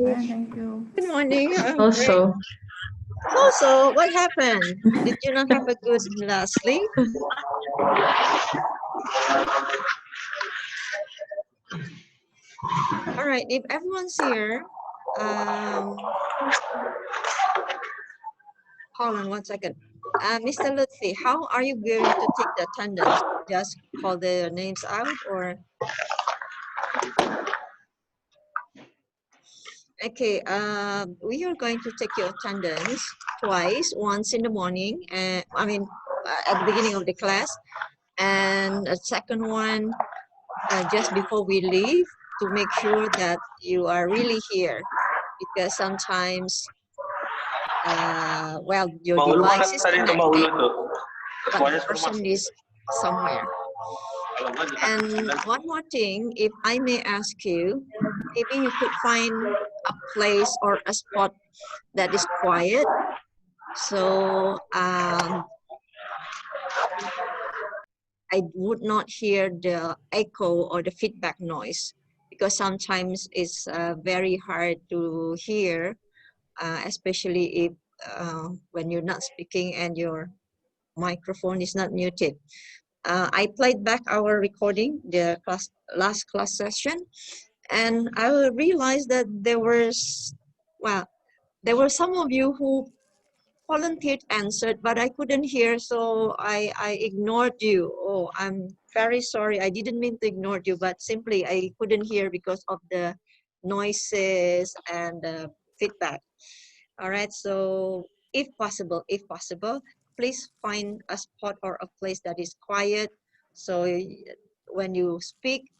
Thank you. Good morning. Also, So, what happened? Did you not have a good sleep? All right, if everyone's here, hold on 1 second. Mr. Lutfi, how are you going to take the attendance? Just call their names out or? Okay, we are going to take your attendance twice, once in the morning, and at the beginning of the class, and a second one just before we leave to make sure that you are really here, because sometimes, well, your device is connected, but the person is somewhere. And one more thing, if I may ask you, maybe you could find a place or a spot that is quiet. So I would not hear the echo or the feedback noise, because sometimes it's very hard to hear, especially if when you're not speaking and your microphone is not muted. I played back our recording, the last class session, and I realized that there were some of you who volunteered answered, but I couldn't hear, so I ignored you. Oh, I'm very sorry. I didn't mean to ignore you, but simply I couldn't hear because of the noises and the feedback. All right, so if possible, please find a spot or a place that is quiet, so when you speak,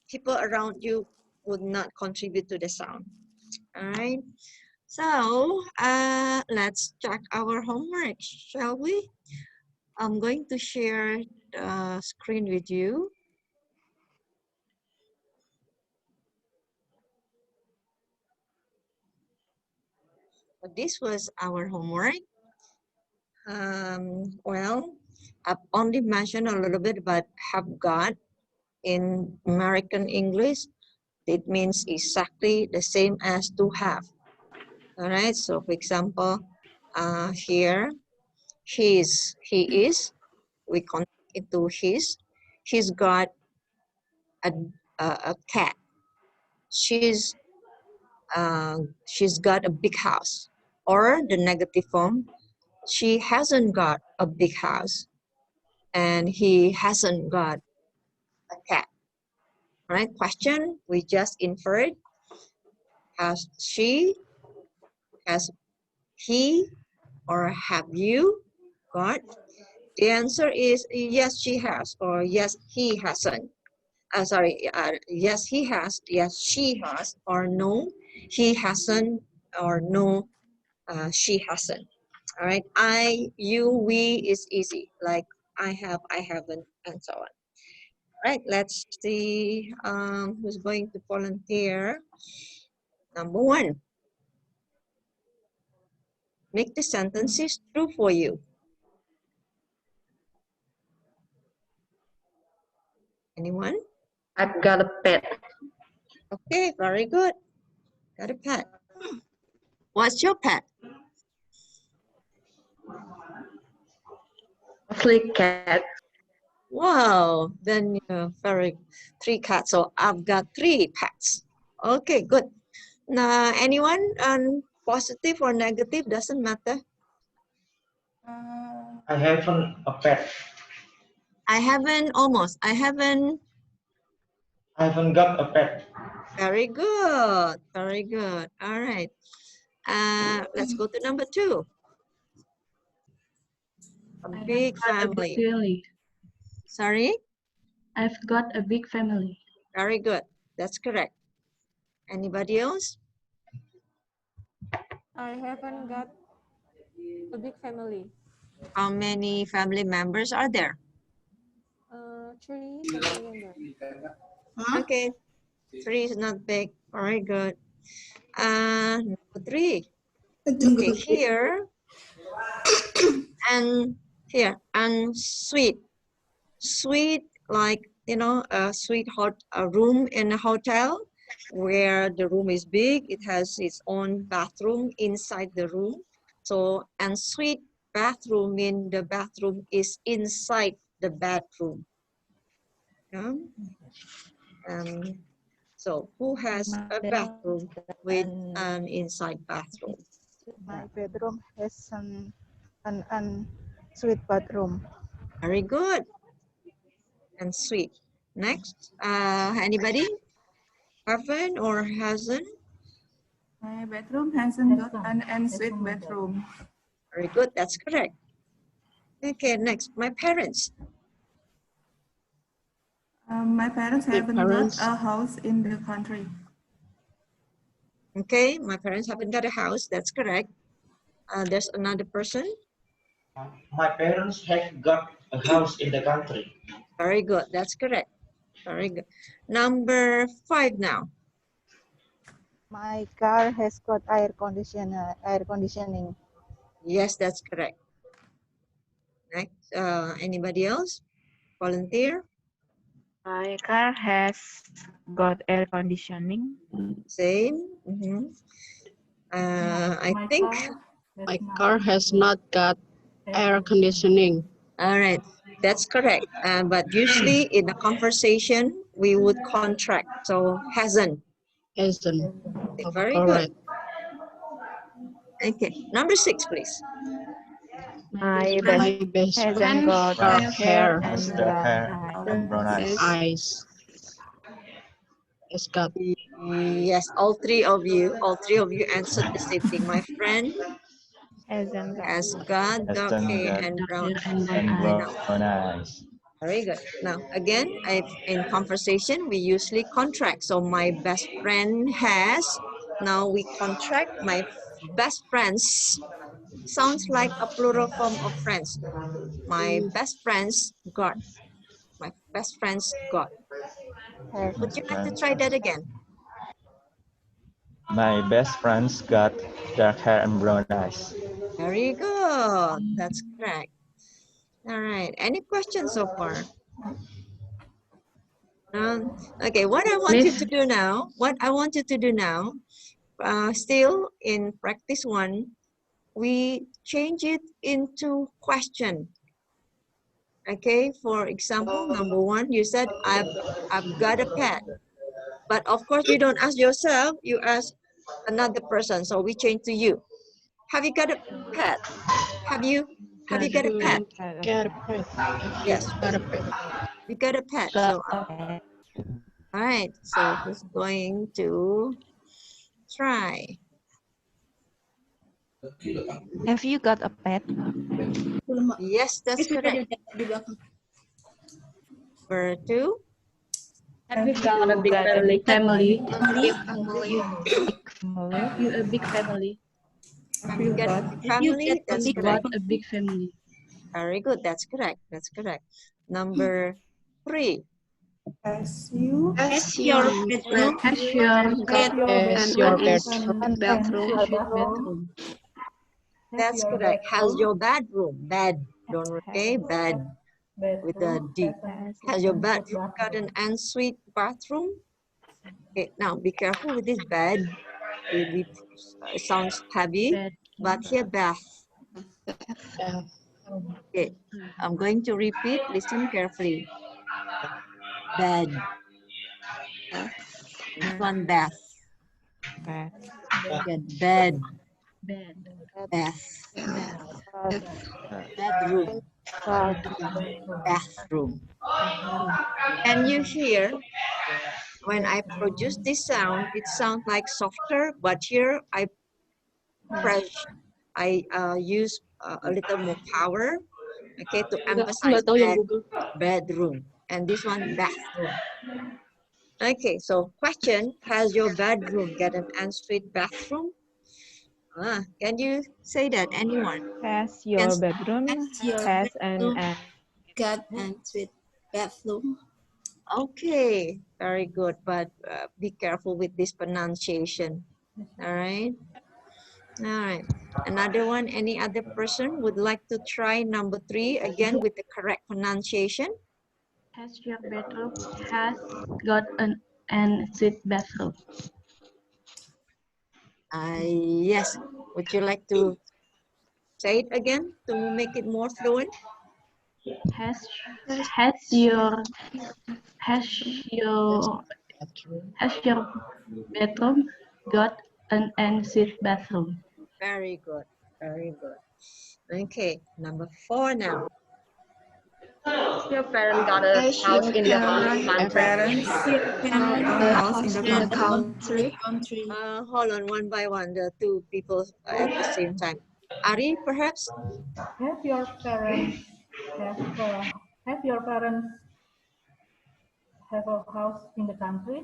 people around you would not contribute to the sound. All right, so let's check our homework, shall we? I'm going to share the screen with you. This was our homework. Well, I've only mentioned a little bit about have got. In American English, it means exactly the same as to have. All right, so for example, here, he is, we convert it to his. He's got a cat. She's got a big house. Or the negative form, she hasn't got a big house and he hasn't got a cat. All right, question, we just inferred. Has she, has he, or have you got? The answer is yes, she has, or yes, he hasn't. Yes, he has, yes, she has, or no, he hasn't, or no, she hasn't. All right, I, you, we is easy, like I have, I haven't, and so on. All right, let's see who's going to volunteer. Number one, make the sentences true for you. Anyone? I've got a pet. Okay, very good. Got a pet. What's your pet? Mostly cat. Wow, then very 3 cats. So I've got 3 pets. Okay, good. Now, anyone positive or negative, doesn't matter. I haven't a pet. I haven't I haven't got a pet. Very good. Very good. All right. Let's go to number 2. A big family. Family. Sorry? I've got a big family. Very good. That's correct. Anybody else? I haven't got a big family. How many family members are there? 3 family members. Okay. 3 is not big. Very good. Number 3. Okay, here and here, and sweet. Sweet, like, a sweet hot room in a hotel. where the room is big, it has its own bathroom inside the room. So ensuite bathroom means the bathroom is inside the bedroom. Yeah? So who has a bathroom with an inside bathroom? My bedroom has an suite bathroom. Very good. And sweet. Next, anybody? Haven't or hasn't? My bedroom hasn't got an ensuite bedroom. Very good. That's correct. Okay, next, my parents. My parents haven't got a house in the country. Okay, my parents haven't got a house. That's correct. There's another person. My parents have got a house in the country. Very good. That's correct. Very good. Number 5 now. My car has got air conditioning. Yes, that's correct. Next, anybody else? Volunteer? My car has got air conditioning. Same. I think. My car has not got air conditioning. All right, that's correct. But usually in a conversation, we would contract. So hasn't. Hasn't. Okay, very All good. right. Okay, number 6, please. My My best best hasn't friend got dark hair hair and Dark brown hair eyes. and brown eyes. eyes. Has got Yes, all three of you answered the same thing. My friend Hasn't got. has got dark Hasn't hair got and brown eyes. and brown Now, eyes. very good. Now, again, in conversation, we usually contract. So my best friend has, now we contract my best friends. Sounds like a plural form of friends. My best friends got. My best friends got. Has Would you like to try that again? My best friend's got dark hair and brown eyes. Very good. That's correct. All right. Any questions so far? Okay. What I want you Miss, to do now, still in practice 1, we change it into question. Okay. For example, number 1, you said I've got a pet, but of course you don't ask yourself. You ask another person. So we change to you. Have you got a pet? Have you got a pet? get a pet. Yes. Got a pet. You got a pet. So all right. So who's going to try? have you got a pet? Yes, that's correct. Number 2. Have you got a big family? Family. You a big family? Have you got a big family? That's You correct. got a big family. Very good. That's correct. That's correct. Number 3. Has you Has your bedroom Has your bedroom. an bedroom? That's correct. How's your bedroom? Bed. Don't okay. Bed with a D. Has your bedroom got an ensuite bathroom? Okay. Now be careful with this bed. It sounds heavy, Bed. but here bath. Uh, Okay. I'm going to repeat. Listen carefully. Bed. This one bath. Bed. Again, bed. Bed. Bath. bath, Bedroom. bath, Bathroom. And you hear when I produce this sound, it sounds like softer, but here I use a little more power, okay, to emphasize bedroom. And this one, bathroom. Okay, so question, has your bedroom got an ensuite bathroom? Can you say that, anyone? Has your bedroom has an got ensuite bathroom. Okay, very good, but be careful with this pronunciation. All right. All right. Another one, any other person would like to try number 3 again with the correct pronunciation? Has your bedroom has got an and suite bathroom. Yes. Would you like to say it again to make it more fluent? Has has your has your has your bedroom got an ensuite bathroom? Very good. Very good. Okay, number 4 now. Your parents got a Has house your in the parents country. got a house in the country? Hold on one by one, the two people at the same time. Ari, perhaps? Have your parents have your parents have a house in the country?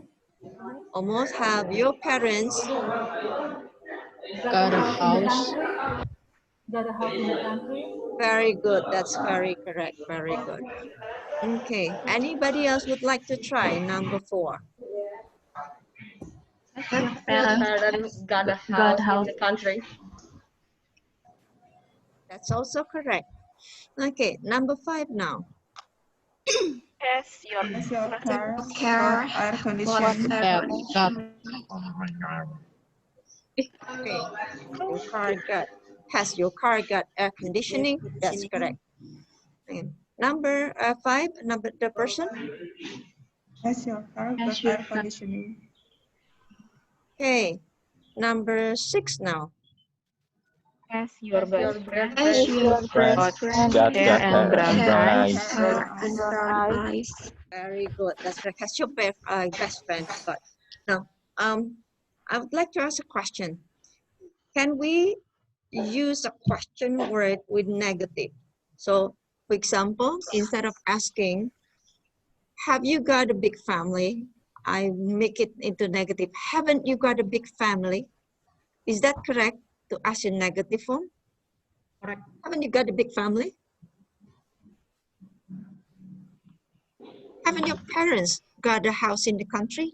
Almost. Have your parents? Got a house. Got a house in the country? Very good. That's very correct. Very good. Okay. Anybody else would like to try number 4? Has your Your parents parents got a got house in house? the country. That's also correct. Okay, number 5 now. Has your Has your car Car got air got conditioning? air Got Okay. Your car got Has your car got air conditioning? That's correct. And number 5, number the person. Has your car got Has your air conditioning? Okay, number 6 now. has your Your best friend best Has friend your Friends best got friend got hair and hair and brown brown eyes? eyes. hair and and brown brown eyes? eyes? Very good. That's correct. Has your best friend got? Now, I would like to ask a question. Can we use a question word with negative? So, for example, instead of asking, have you got a big family? I make it into negative. Haven't you got a big family? Is that correct to ask in negative form? Correct. Haven't you got a big family? Haven't your parents got a house in the country?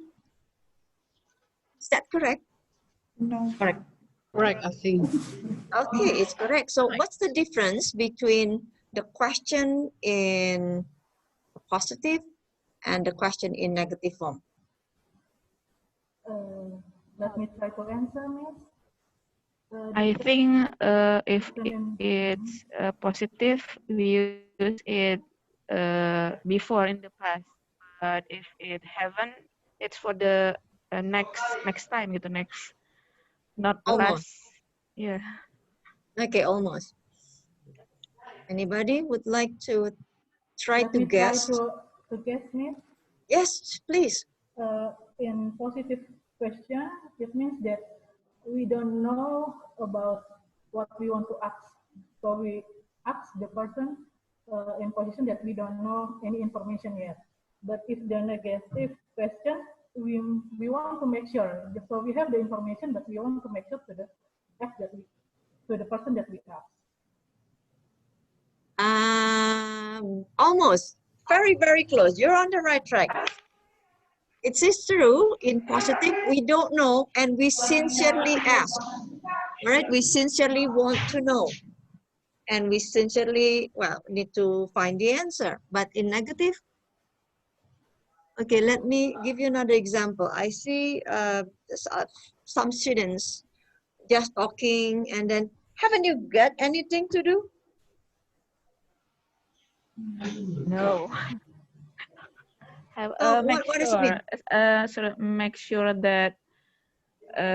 Is that correct? No. Correct. correct, I think. Okay, it's correct. So what's the difference between the question in positive and the question in negative form? Let me try to answer, Miss. I think if Then- it's positive, we use it before in the past. But if it haven't, it's for the next time gitu, next, not Almost. past. Yeah. Okay, almost. Anybody would like to try Let to me try guess? to guess, Miss. Yes, please. In positive question, it means that we don't know about what we want to ask. So we ask the person in position that we don't know any information yet. But if the negative question, we want to make sure. So we have the information, but we want to make sure to the to the person that we ask. Almost. Very, very close. You're on the right track. It is true in positive, we don't know and we sincerely ask. All right, we sincerely want to know. And we sincerely, well, need to find the answer. But in negative, okay, let me give you another example. I see some students just talking and then, haven't you got anything to do? No. Have make What does it mean? sure sort of make sure that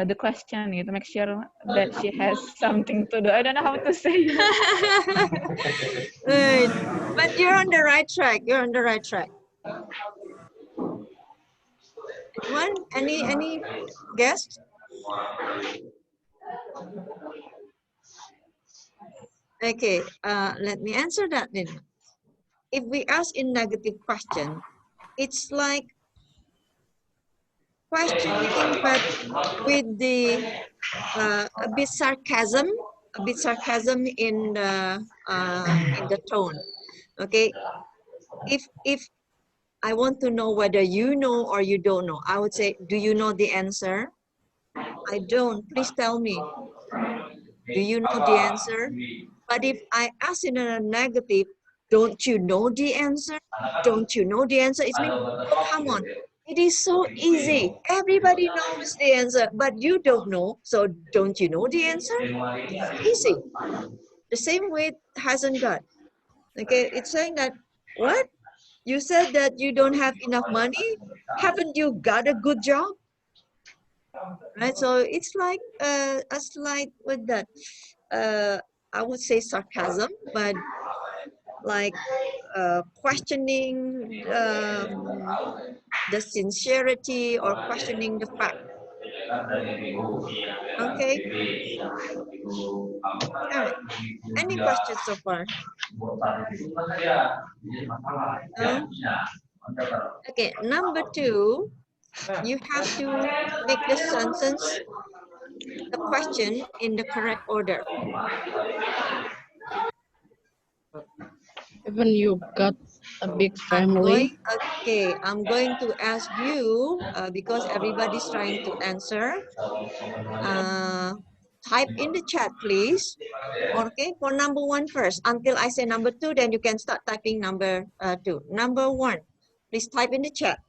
the question itu make sure that she has something to do. I don't know how to say it. Right. But you're on the right track. You're on the right track. Anyone? Any guess? Okay, let me answer that then. If we ask in negative question, it's like questioning, but with the a bit sarcasm in the tone. Okay, if I want to know whether you know or you don't know, I would say, do you know the answer? I don't. Please tell me. Do you know the answer? But if I ask in a negative, don't you know the answer? Don't you know the answer? It means, oh, come on. It is so easy. Everybody knows the answer, but you don't know. So don't you know the answer? It's easy. The same way hasn't got. Okay, it's saying that, what? You said that you don't have enough money? Haven't you got a good job? Right, so it's like a slight with that, I would say sarcasm, but like questioning the sincerity or questioning the fact. Okay, all right. Any questions so far? No? Okay, number 2, you have to make the sentence, the question in the correct order. Even you got a big I'm family. going to ask you, because everybody's trying to answer, type in the chat, please. Okay, for number 1 first. Until I say number 2, then you can start typing number 2. Number 1, please type in the chat.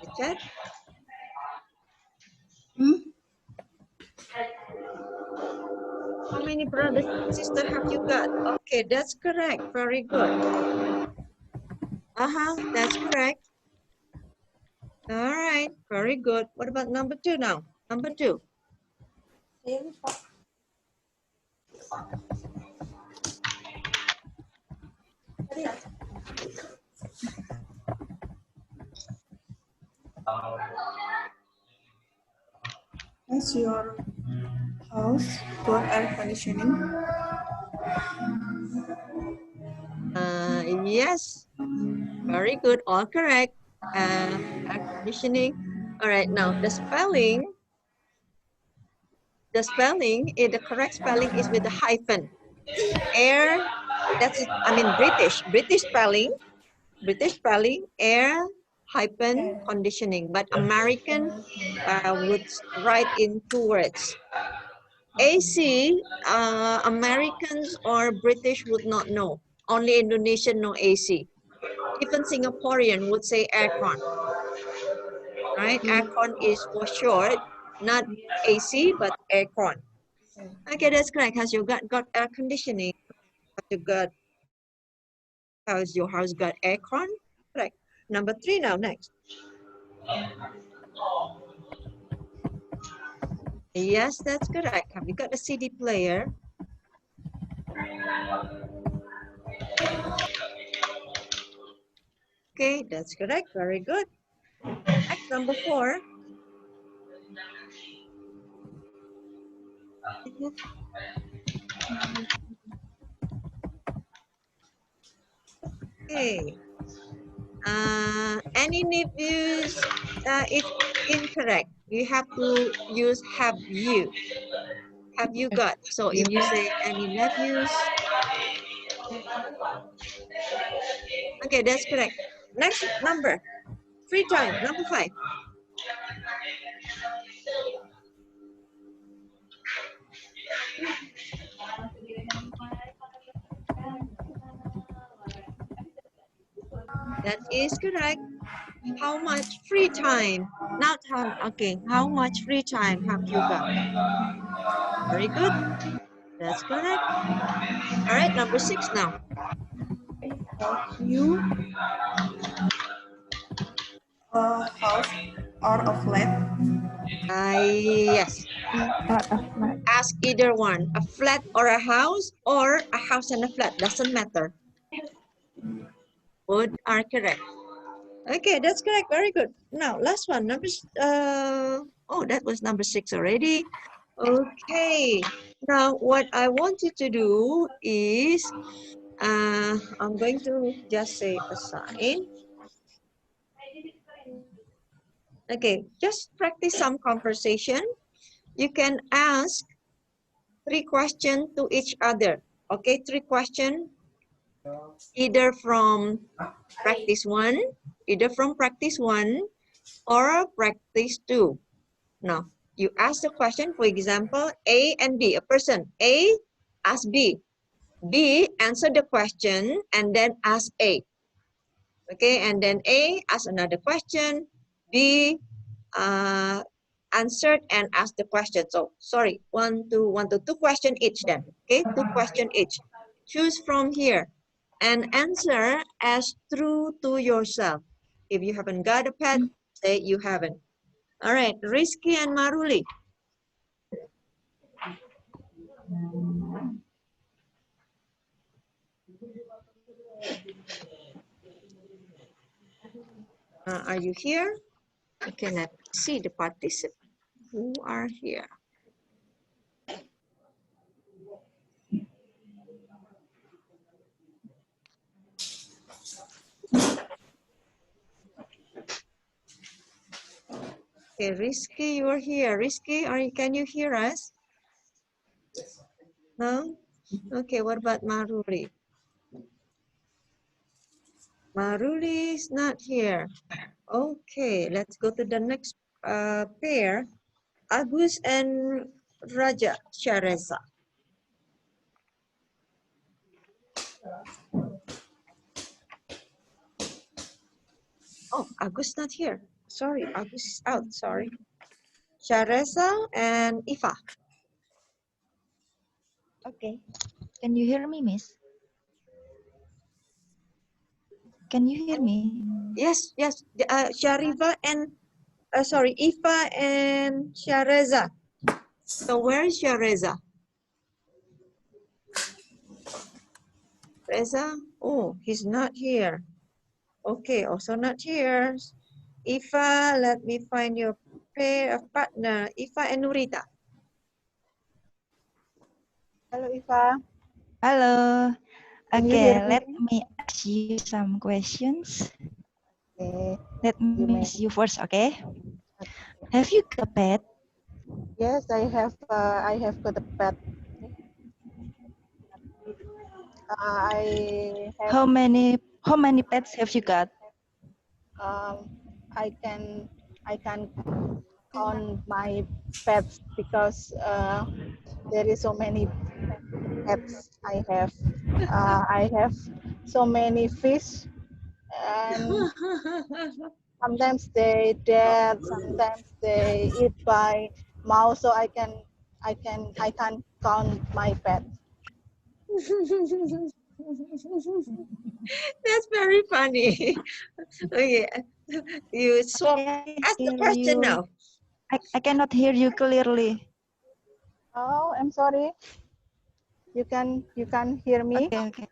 The chat. How many brothers and sisters have you got? Okay, that's correct. Very good. That's correct. All right, very good. What about number 2 now? Number 2. Has your house got air conditioning? Yes, very good. All correct. Air conditioning. All right, now the spelling. The spelling, the correct spelling is with the hyphen. Air, that's, I mean, British spelling, air hyphen conditioning, but American would write in 2 words. AC, Americans or British would not know. Only Indonesian know AC. Even Singaporean would say aircon. Right? Aircon is for short, not AC, but aircon. Okay, that's correct. Has your got air conditioning? Has your house got aircon? Correct. Number 3 now, next. Yes, that's correct. Have you got a CD player? Okay, that's correct. Very good. Next, number 4. Okay. Any nephews? It's incorrect. You have to use have you. Have you got? So if you say any nephews, okay, that's correct. Next number, free time, number 5. That is correct. How much free time? Not how, okay, how much free time have you got? Very good. That's correct. All right, number 6 now. Have you a house or a flat? Yes. Ask either one, a flat or a house and a flat, doesn't matter. Both are correct. Okay, that's correct. Very good. Now, last one, oh, that was number 6 already. Okay. Now, what I want you to do is, I'm going to just say a sign. Okay, just practice some conversation. You can ask 3 questions to each other. Okay, 3 questions either from practice 1, or practice 2. Now, you ask the question, for example, A and B. A person A asks B. B answer the question and then ask A. Okay, and then A asks another question. B answered and asked the question. So, sorry, two questions each then. Okay, 2 questions each. Choose from here and answer as true to yourself. If you haven't got a pet, say you haven't. All right, Rizky and Maruli. Are you here? Okay, let's see the participants who are here. Okay, Rizky, you are here. Rizky, can you hear us? No? Okay, what about Maruli? Maruli is not here. Okay, let's go to the next pair. Agus and Raja Shareza. Oh, Agus not here. Sorry, Agus is out, sorry. Shareza and Ifa. Okay. Can you hear me, Miss? Can you hear me? Yes, yes. Sharifa and, sorry, Ifa and Shareza. So where is Shareza? Reza? Oh, he's not here. Okay, also not here. Ifa, let me find your pair of partner. Ifa and Nurita. Hello, Ifa. Hello. Can you hear Okay, me? let me ask you some questions. Okay. Let You me may. ask you first, okay? Have you got a pet? Yes, I have. I have got a pet. I have. How many pets have you got? I can count my pets because there is so many pets I have so many fish, and sometimes they dead, sometimes they eat by mouse. So I can't count my pets. That's very funny. Okay, you so ask the question now. I cannot hear you clearly. Oh, I'm sorry. You can hear me. Okay.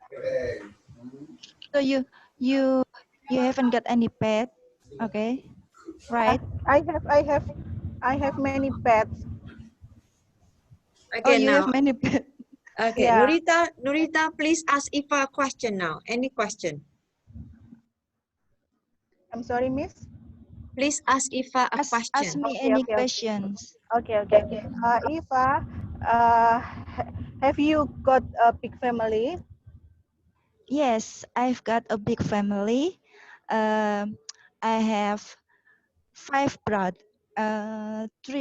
So you haven't got any pet, okay? Right? I have many pets. Oh, Okay, you have now. many pets. Okay, Yeah. Nurita, please ask Ifa a question now. Any question? I'm sorry, Miss. Please ask Ifa a question. Ask me any questions. Okay. Ifa, have you got a big family? Yes, I've got a big family. I have 3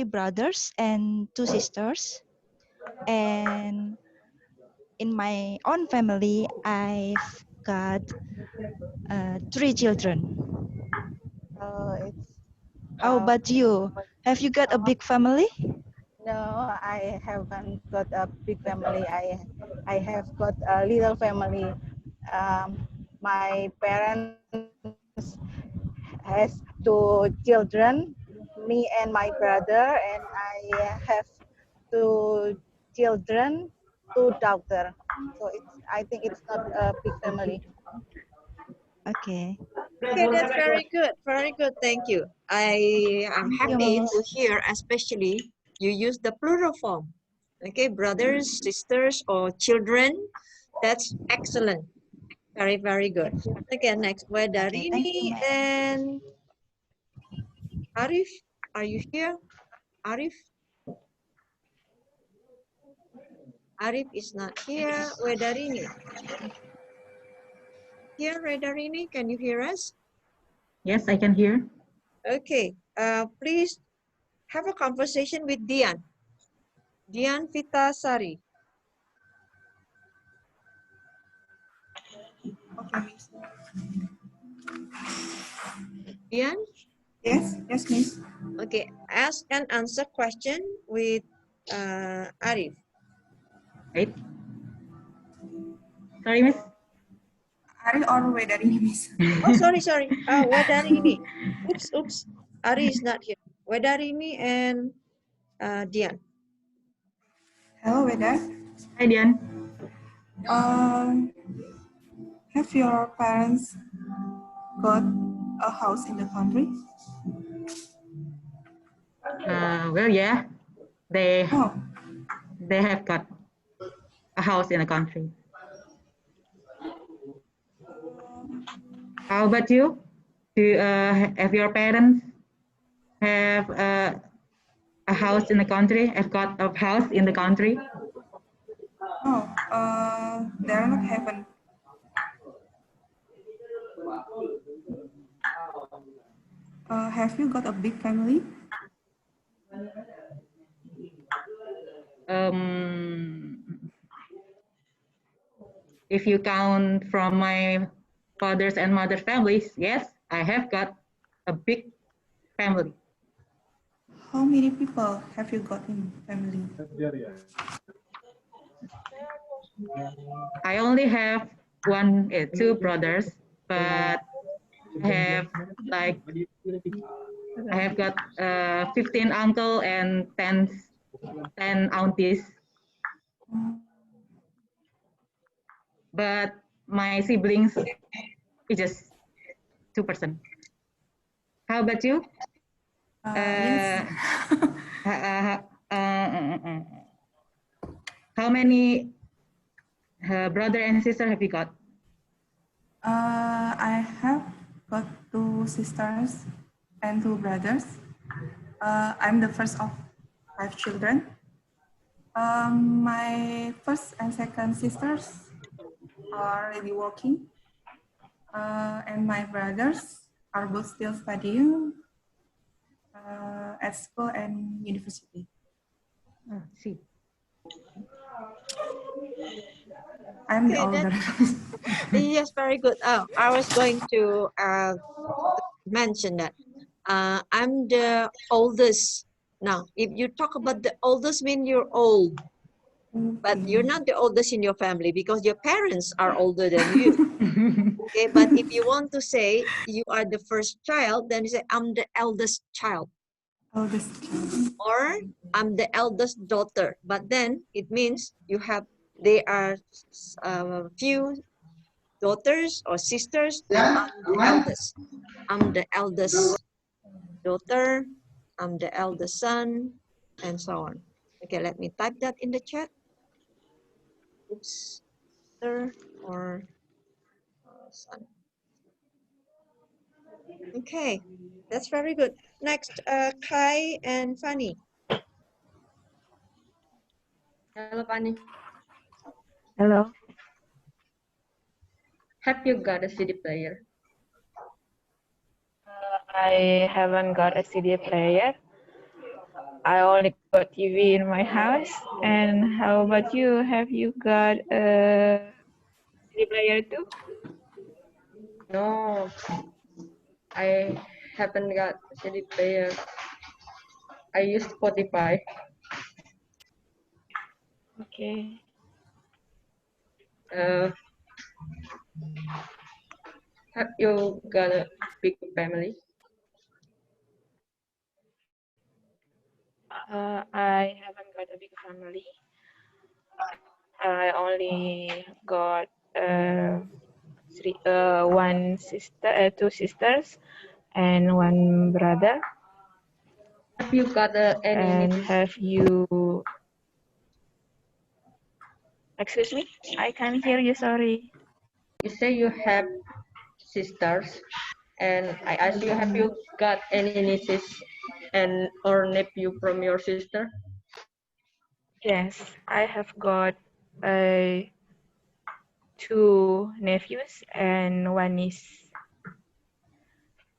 brothers and 2 sisters. And in my own family, I've got 3 children. It's How about you? Have you got a big family? no, I haven't got a big family. I have got a little family. My parents has 2 children, me and my brother, and I have 2 children, 2 daughters. So I think it's not a big family. Okay. Okay, that's very good. Very good. Thank you. I am happy to hear, especially you use the plural form. Okay, brothers, sisters, or children. That's excellent. Very, very good. Okay, next, Wedarini and Arif. Are you here? Arif? Arif is not here. Wedarini. here, Redarini? Can you hear us? Yes, I can hear. Okay. Please have a conversation with Dian. Dian Vitasari. Okay, Miss. Dian? Yes, yes, Miss. Okay. Ask and answer question with Arif. Right. Sorry, Miss. Ari or Wedarini, Miss? Oh, sorry. Wedarini. Oops. Ari is not here. Wedarini and Dian. Hello, Wedar. Hi, Dian. Have your parents got a house in the country? Well, yeah, they Oh, have got a house in the country. How about you? Do have your parents have a house in the country? Have got a house in the country? no, they are not having. Have you got a big family? If you count from my father's and mother's families, yes, I have got a big family. How many people have you got in family? I only have two brothers, but I have got 15 uncle and 10 aunties. But my siblings is just 2%. How about you? Yes. How many brother and sister have you got? I have got 2 sisters and 2 brothers. I'm the first of 5 children. My first and second sisters are already working, and my brothers are both still studying at school and university. See. I'm the Okay, older. yes, very good. Oh, I was going to mention that I'm the oldest. Now, if you talk about the oldest, mean you're old, but you're not the oldest in your family because your parents are older than you. Okay, but if you want to say you are the first child, then you say I'm the eldest child. Oldest child. Or I'm the eldest daughter. But then it means there are few daughters or sisters, then I'm the eldest. I'm the eldest daughter, I'm the eldest son, and so on. Okay, let me type that in the chat. Oops, daughter or son. Okay, that's very good. Next, Kai and Fanny. Hello, Fanny. Hello. Have you got a CD player? I haven't got a CD player. I only got TV in my house. And how about you? Have you got a CD player too? No, I haven't got CD player. I use Spotify. Okay. Have you got a big family? I haven't got a big family. I only got two sisters, and one brother. Have you got any And nieces? have you? Excuse me, I can't hear you. Sorry. You say you have sisters, and I ask you, have you got any nieces and or nephew from your sister? Yes, I have got a two nephews and one niece.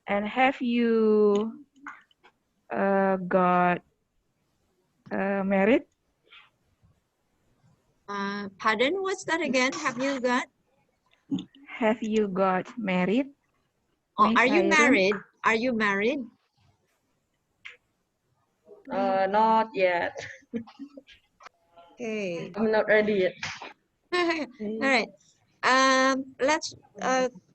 And have you got married? Pardon, what's that again? Have you got? Have you got married? Oh, Miss are you Irene? married? Are you married? Not yet. Okay. I'm not ready yet. All right. Let's.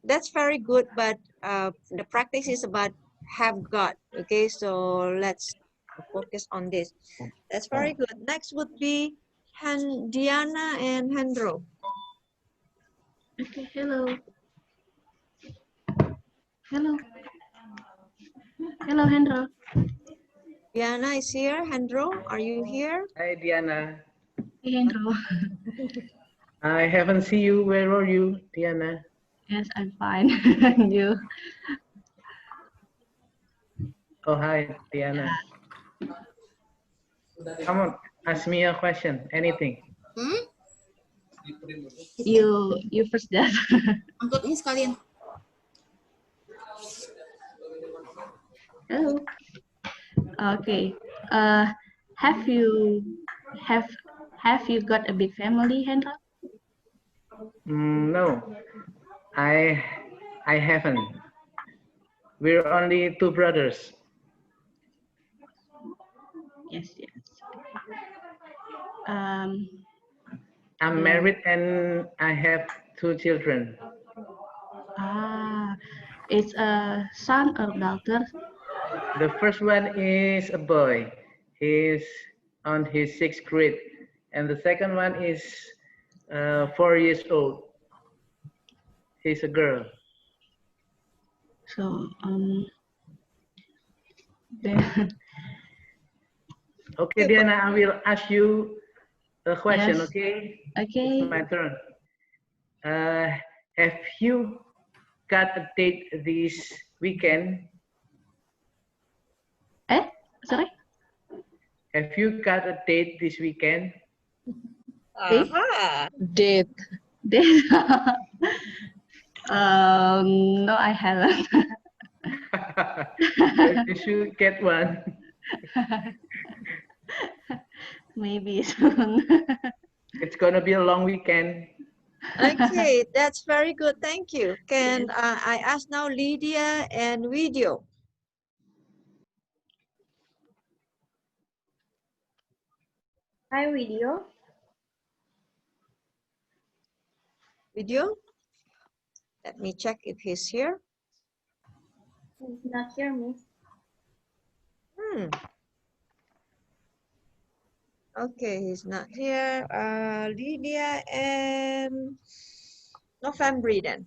That's very good, but the practice is about have got. Okay, so let's focus on this. That's very good. Next would be Diana and Hendro. Okay, hello. Hello. Hello, Hendro. Diana is here. Hendro, are you here? Hi, Diana. Hey, Hendro. I haven't seen you. Where are you, Diana? Yes, I'm fine. You? Oh, hi, Diana. Come on, ask me a question. Anything. You first, Dad. Angkut ini sekalian. Hello. Okay. Have you have have you got a big family, Hendro? No, I haven't. We're only two brothers. Yes, yes. Um, I'm married and I have two children. it's a son or daughter? The first one is a boy. He's on his 6th grade. And the second one is 4 years old. He's a girl. So, then, Okay, Diana, I will ask you a question, yes. okay? Okay. It's my turn. Have you got a date this weekend? Sorry? Have you got a date this weekend? Date. Date. No, I haven't. You should get one. Maybe soon. It's gonna be a long weekend. Okay, that's very good. Thank you. Can I ask now Lydia and Video? Hi, Video. Video? Let me check if he's here. He's not here, Miss. Okay, he's not here. Lydia and November then.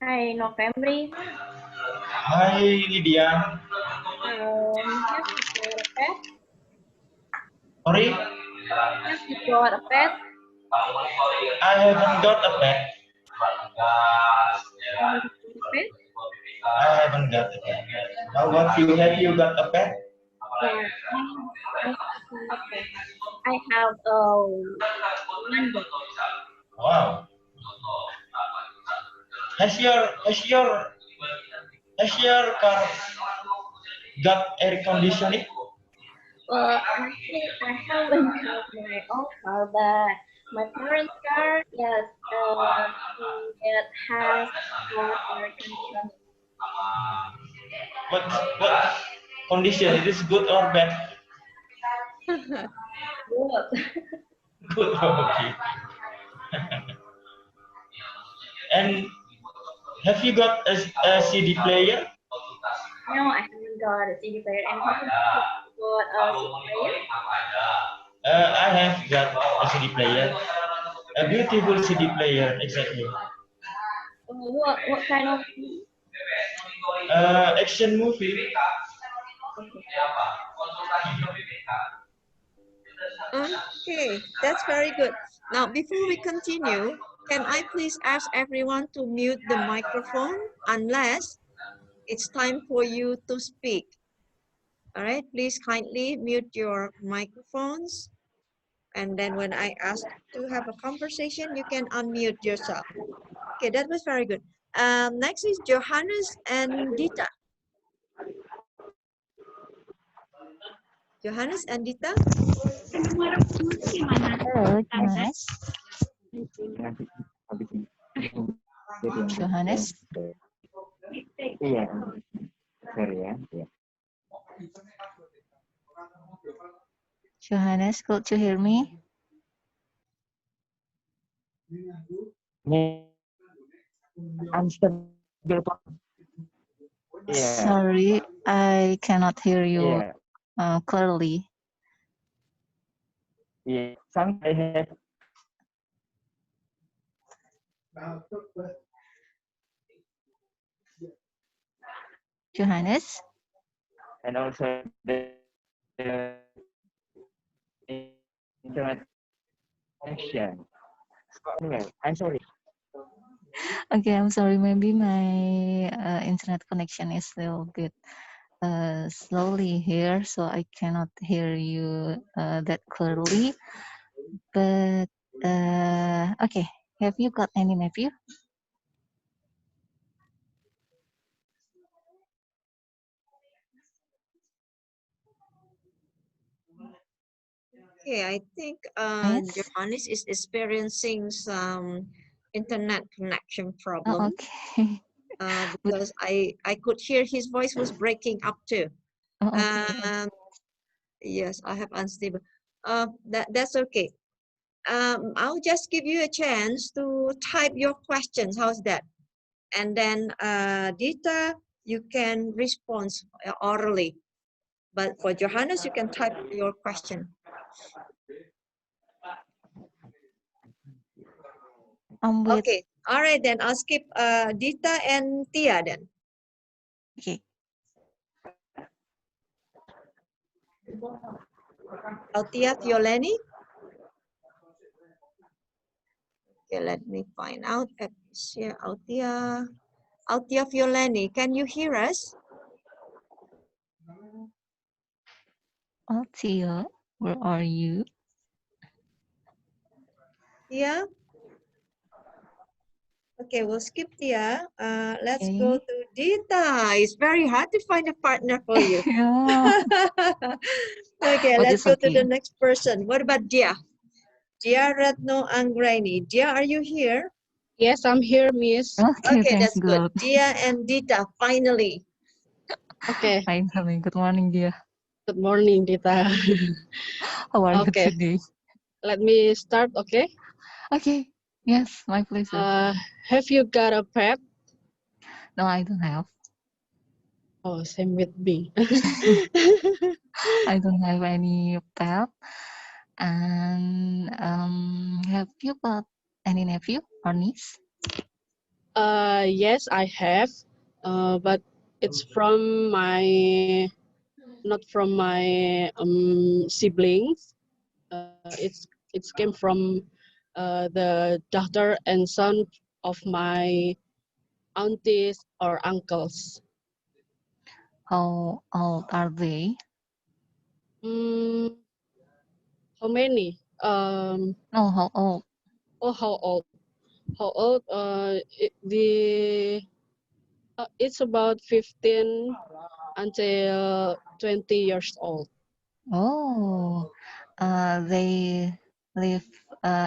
Hi, November. Hi, Lydia. Have you got a pet? Sorry, Have you got a pet? I haven't got a pet. I haven't got a pet. How about you? Have you got a pet? Yeah, I have one dog. Wow. Has your car got air conditioning? Actually, I haven't got my own car, but my parents' car, yes, it has got air conditioning. What condition? It is good or bad? Good. Good. Okay. And have you got a CD player? No, I haven't got a CD player. And have you got a CD player? I have got a CD player. A beautiful CD player, exactly. What kind of Action movie. Okay, that's very good. Now, before we continue, can I please ask everyone to mute the microphone unless it's time for you to speak? All right, please kindly mute your microphones And then when I ask to have a conversation, you can unmute yourself. Okay, that was very good. Next is Johannes and Dita. Johannes and Dita. Hello, Johannes. Johannes. Iya, sorry ya. Johannes, could you hear me? I'm still yeah. Sorry, I cannot hear you Yeah. clearly. Yeah. Some I have Johannes? and also the internet connection. Anyway, I'm sorry. Okay, I'm sorry. Maybe my internet connection is still good. Slowly here, so I cannot hear you that clearly. But okay, have you got any nephew? Okay, I think Yes. Johannes is experiencing some internet connection Oh, problem. okay. Because I could hear his voice was breaking up too. Oh, okay. Yes, I have unstable. That's okay. I'll just give you a chance to type your questions. How's that? And then Dita, you can respond orally. But for Johannes, you can type your question. Okay. All right, then I'll skip Dita and Tia then. Okay. Altia Fioleni. Okay, let me find out. Here, Altia Fioleni, can you hear us? Tia, where are you? Tia? Okay, we'll skip Tia. Let's go to Dita. It's very hard to find a partner for you. Okay, But let's it's go to okay. the next person. What about Dia? Dia Ratno Anggraini. Dia, are you here? Yes, I'm here, Miss. Okay, Okay, thanks that's good. God. Dia and Dita, finally. Okay. Finally, good morning, dear. Good morning, Dita. How are you Okay. today? Let me start, okay? Okay. Yes, my pleasure. Have you got a pet? No, I don't have. Oh, same with me. I don't have any pet. And have you got any nephew or niece? Yes, I have. But it's from my, not from my siblings. It's came from the daughter and son of my aunties or uncles. How old are they? How many? No, how old? Oh, how old? How old? It's about 15 until 20 years old. Oh, they live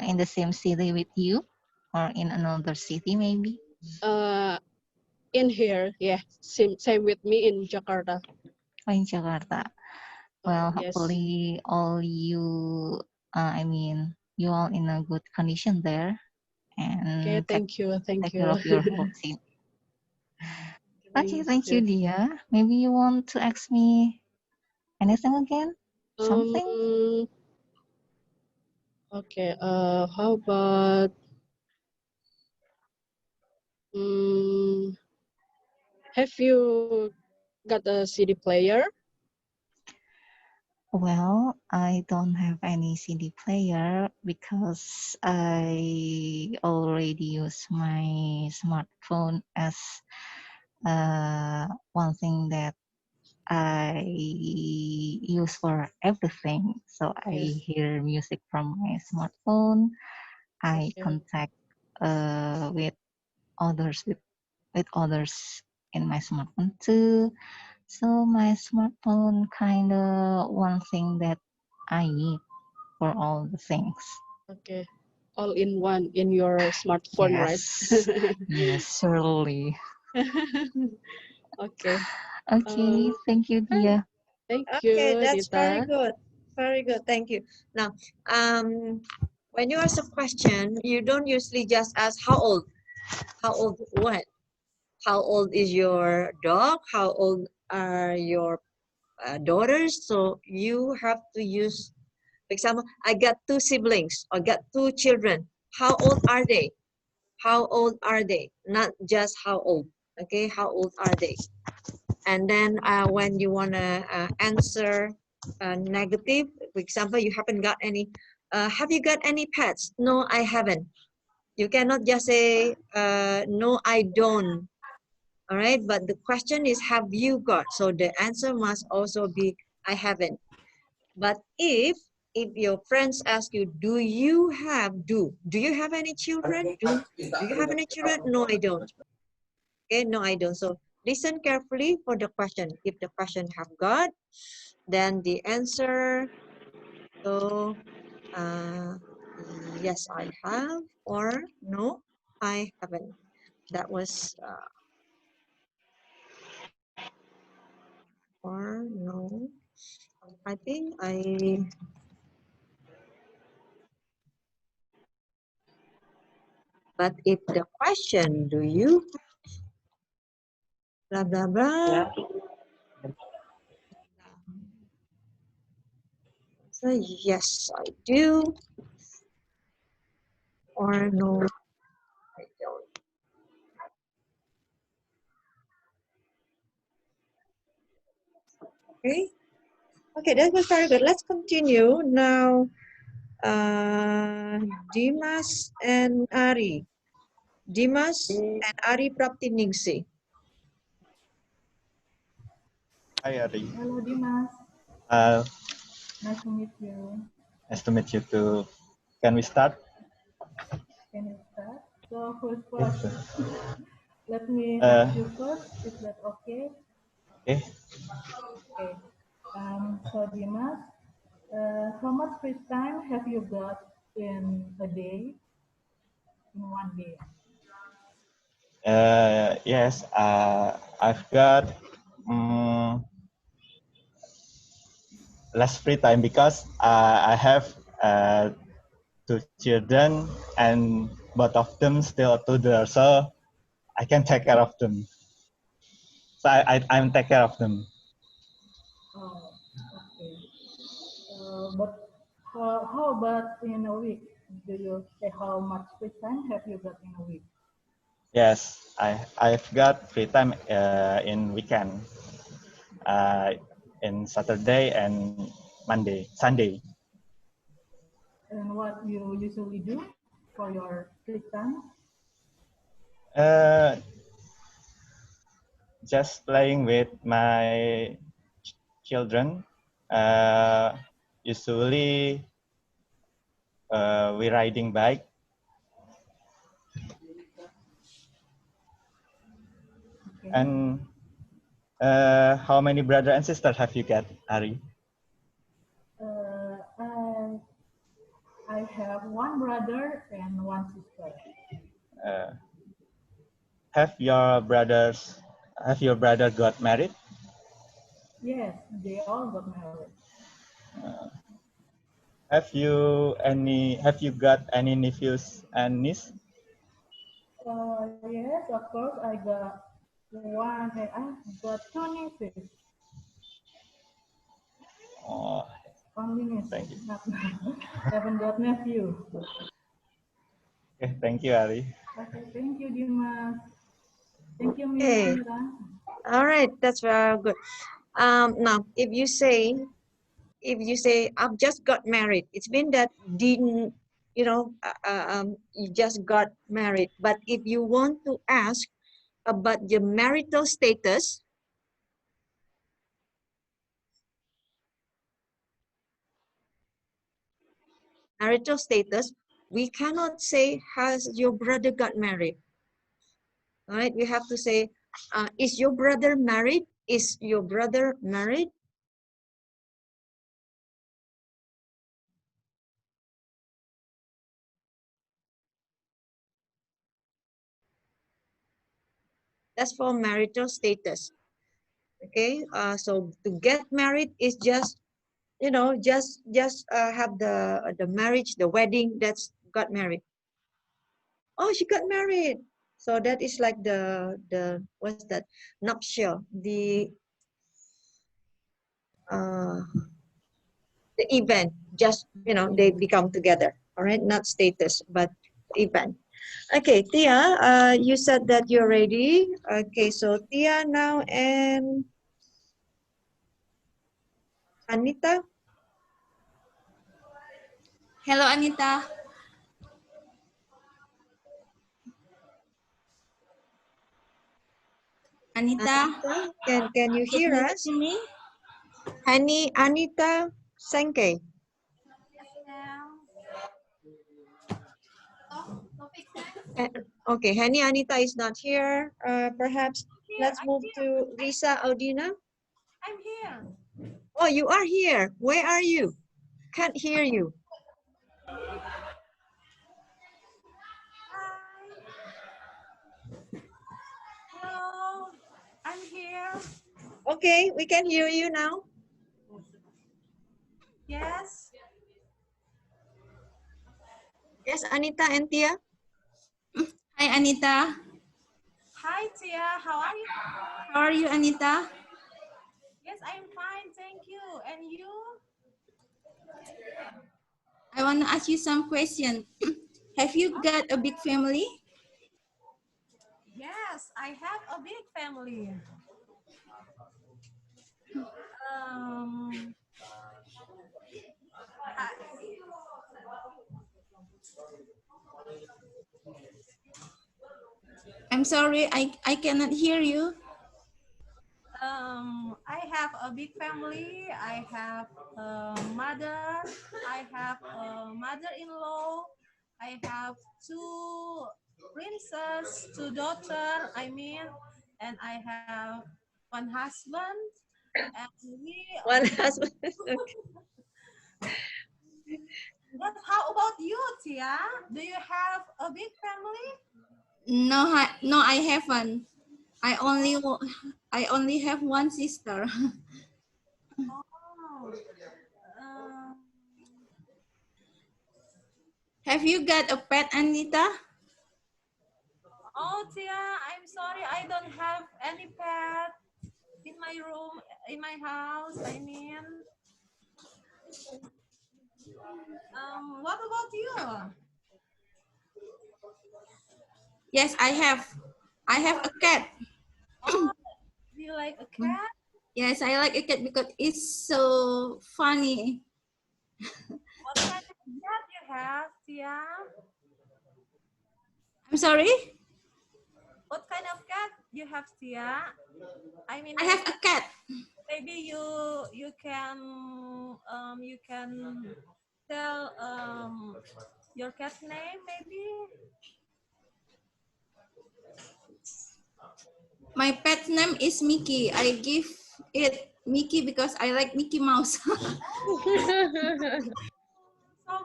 in the same city with you or in another city maybe? In here, yeah, same with me in Jakarta. Oh, in Jakarta. Well, Yes. hopefully all you, you all in a good condition there and Okay, thank you. take care of your health. Okay, thank you, you. dear. Maybe you want to ask me anything again? Something? Okay, how about have you got a CD player? Well, I don't have any CD player because I already use my smartphone as one thing that I use for everything. So I hear music from my smartphone. I contact with others with others in my smartphone too. So my smartphone kind of one thing that I need for all the things. Okay. All in one in your smartphone, right? Yes, yes, surely. Okay. Okay, thank you, Dia. Thank Okay, you, that's very Dita. good. Very good. Thank you. Now, when you ask a question, you don't usually just ask how old. How old what? How old is your dog? How old are your daughters? So you have to use, for example, I got two siblings or got two children. How old are they? How old are they? Not just how old. Okay, how old are they? And then when you want to answer negative, for example, you haven't got any, have you got any pets? No, I haven't. You cannot just say, no, I don't. All right, but the question is, have you got? So the answer must also be, I haven't. But if your friends ask you, do you have any children? Do you have any children? No, I don't. Okay, no, I don't. So listen carefully for the question. If the question have got, then the answer, so yes, I have, or no, I haven't. That was or no. I think but if the question, do you blah blah blah, so yes, I do, or no, I don't. Okay, okay, that was very good. Let's continue now. Dimas and Ari. Dimas and Ari Praptiningsi. Hi, Ari. Hello, Dimas. Uh, Nice to meet you. nice to meet you too. Can we start? Can you start? So Yes. first, let me Uh, ask you first. Is that okay? okay. Okay. So Dimas, how much free time have you got in a day, in one day? Yes. I've got less free time because I have two children and both of them still toddlers, so I can take care of them. So I'm take care of them. Oh, okay. But how about in a week? Do you say how much free time have you got in a week? Yes, I've got free time in weekend, uh, in Saturday and Sunday. And what you usually do for your free time? Uh, just playing with my children. Uh, Usually, we riding bike. Okay. And how many brother and sister have you got, Ari? Uh, I, I have one brother and one sister. Uh, have your brother got married? Yes, they all got married. Have you got any nephews and niece? Yes, of course, I got one. I got two nieces. Oh, Only thank nieces, you. not haven't got nephew. Okay, thank you, Ari. Okay, thank you, Dimas. Thank you, Okay. Mira. All right, that's very good. Now, if you say I've just got married, it's been that didn't, you just got married. But if you want to ask about your marital status, marital status, we cannot say, has your brother got married? All right, we have to say, is your brother married? Is your brother married? That's for marital status. Okay, so to get married is just, you know, just have the marriage, the wedding. That's got married. Oh, she got married. So that is like the what's that? Nuptial. Uh, the event. Just, you know, they become together. All right, not status, but event. Okay, Tia, you said that you're ready. Okay, so Tia now and Anita. Hello, Anita. Anita, Can you hear us? To me? Anita Senke. Okay, Hani Anita is not here. Perhaps let's move to Risa Audina. I'm here. Oh, you are here. Where are you? Can't hear you. Hello, I'm here. Okay, we can hear you now. Yes. Yes, Anita and Tia. Hi, Anita. Hi, Tia. How are you? How are you, Anita? Yes, I'm fine. Thank you. And you? I want to ask you some question. Have you got a big family? Yes, I have a big family. Um, I, I'm sorry, I cannot hear you. I have a big family. I have a mother. I have a mother-in-law. I have two princess, two daughter. I mean, and I have one husband. And we. One husband. But how about you, Tia? Do you have a big family? No, no, I haven't. I only have one sister. Oh. Have you got a pet, Anita? Oh, Tia, I'm sorry. I don't have any pet in my room, in my house. I mean, what about you? Yes, I have. I have a cat. Oh, do you like a cat? Yes, I like a cat because it's so funny. What kind of cat you have, Tia? I'm sorry? What kind of cat you have, Tia? I mean, I have a cat. maybe you can tell your cat name, maybe. My pet name is Mickey. I give it Mickey because I like Mickey Mouse. So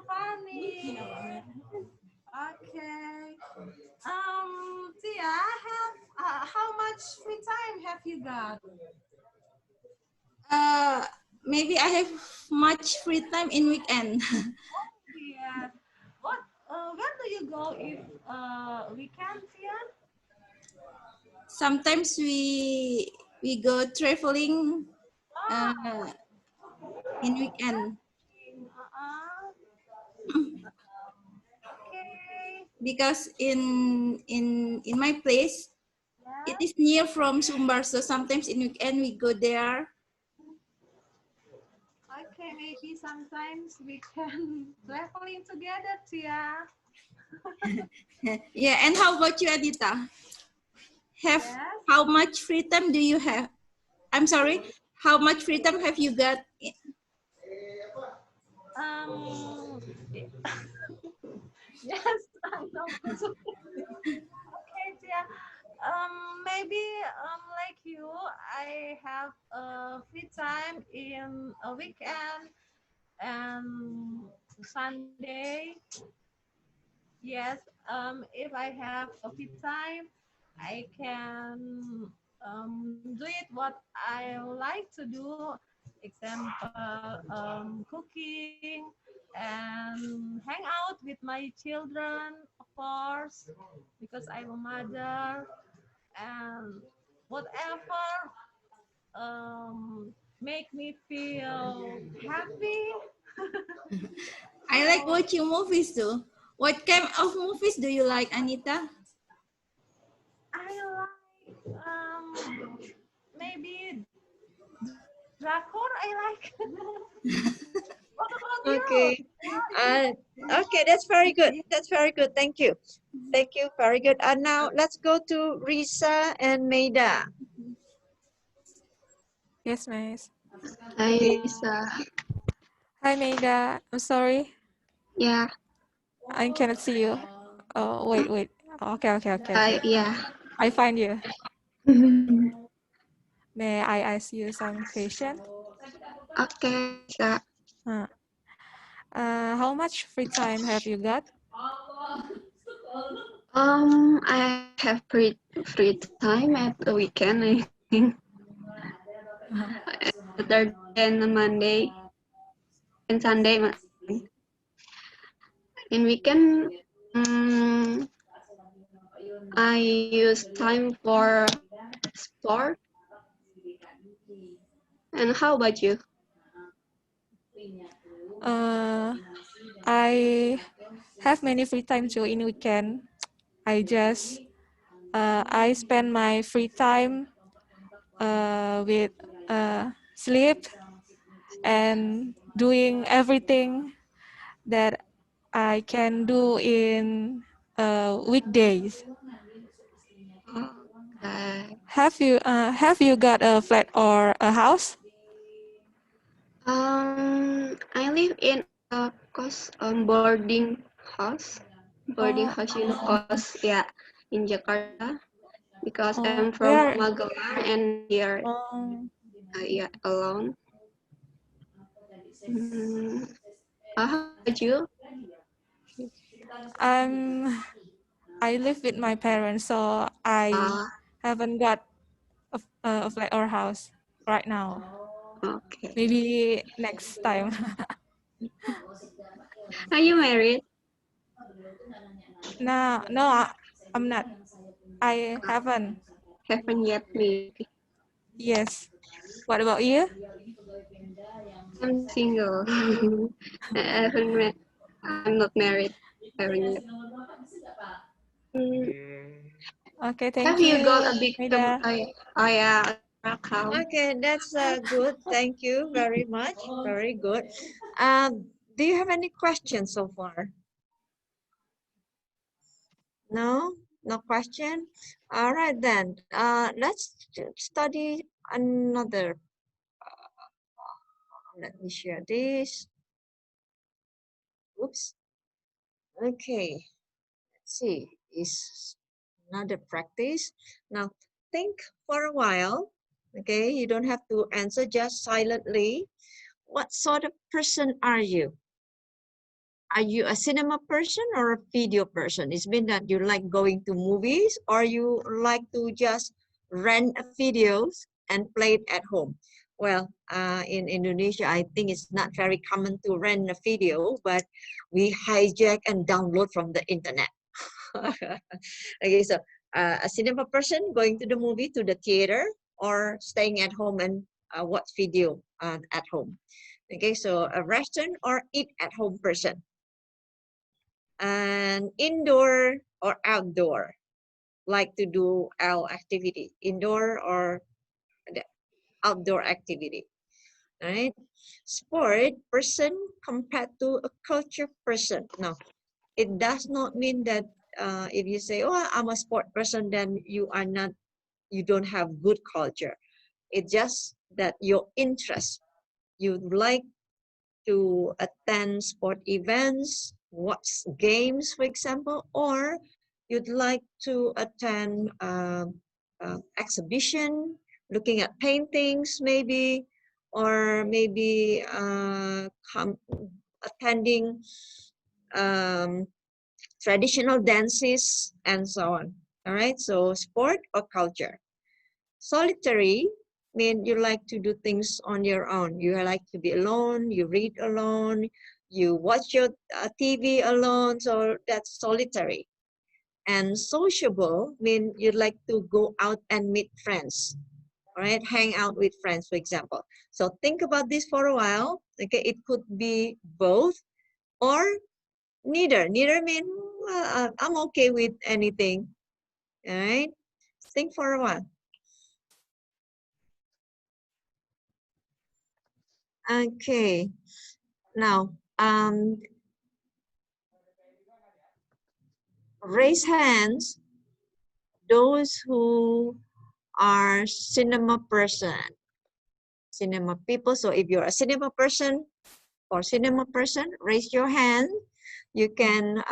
funny. Okay. Tia, how much free time have you got? Maybe I have much free time in weekend. Yeah. Where do you go if weekend, Tia? Sometimes we go traveling in weekend. Okay. Because in my place, it is near from Sumbar, so sometimes in weekend we go there. Okay, maybe sometimes we can traveling together, Tia. Yeah, and how about you, Adita? How much free time do you have? I'm sorry, how much free time have you got? Um, yes, I know. Okay, yeah. Maybe like you, I have free time in a weekend and Sunday. Yes, if I have a free time, I can do it what I like to do. Example, cooking and hang out with my children, of course, because I'm a mother and whatever make me feel happy. I like watching movies too. What kind of movies do you like, Anita? I like maybe Dracor. I like. What about you? Okay. Okay, that's very good. That's very good. Thank you. Thank you. Very good. And now let's go to Risa and Maida. Yes, Miss. Hi, Okay. Lisa. Hi, Maida. I'm sorry. Yeah. I cannot see you. Oh, wait. Okay. Yeah. I find you. May I ask you some question? Okay, Lisa. Uh, how much free time have you got? I have free time at the weekend, I think. Saturday and Monday and Sunday. In weekend, um, I use time for sport. And how about you? I have many free time too in weekend. I spend my free time with sleep and doing everything that I can do in weekdays. Okay. Have you got a flat or a house? I live in a boarding house. Boarding Oh, house in a coast, yeah, in Jakarta. Because I'm from where? Magelang and here, yeah, alone. Mm, how about you? I'm I live with my parents, so I Uh, haven't got a flat or house right now. okay. Maybe next time. Are you married? I'm not. I haven't. Haven't yet, maybe. Yes. What about you? I'm single. I haven't met. I'm not married. Haven't yet. Mm, Okay, have thank you got you, a big Maida. yeah, account? Okay, that's good. Thank you very much. Very good. Do you have any questions so far? No? No question? All right then. Let's study another. Let me share this. Oops. Okay. Let's see. Is another practice. Now think for a while. Okay, you don't have to answer just silently. What sort of person are you? Are you a cinema person or a video person? It's been that you like going to movies or you like to just rent videos and play it at home. Well, in Indonesia, I think it's not very common to rent a video, but we hijack and download from the internet. Okay, so a cinema person going to the movie, to the theater, or staying at home and watch video at home. Okay, so a restaurant or eat at home person. And indoor or outdoor, like to do our activity, indoor or the outdoor activity. All right, sport person compared to a culture person. No, it does not mean that if you say, oh, I'm a sport person, then you are not, you don't have good culture. It's just that your interest, you like to attend sport events, watch games, for example, or you'd like to attend exhibition, looking at paintings maybe, or maybe attending traditional dances and so on. All right, so sport or culture. Solitary mean you like to do things on your own. You like to be alone, you read alone, you watch your TV alone, so that's solitary. And sociable mean you like to go out and meet friends, all right, hang out with friends, for example. So think about this for a while. Okay, it could be both or neither. Neither mean I'm okay with anything. All right, think for a while. Okay, now raise hands those who are cinema person, cinema people. So if you're a cinema person or cinema person, raise your hand. You can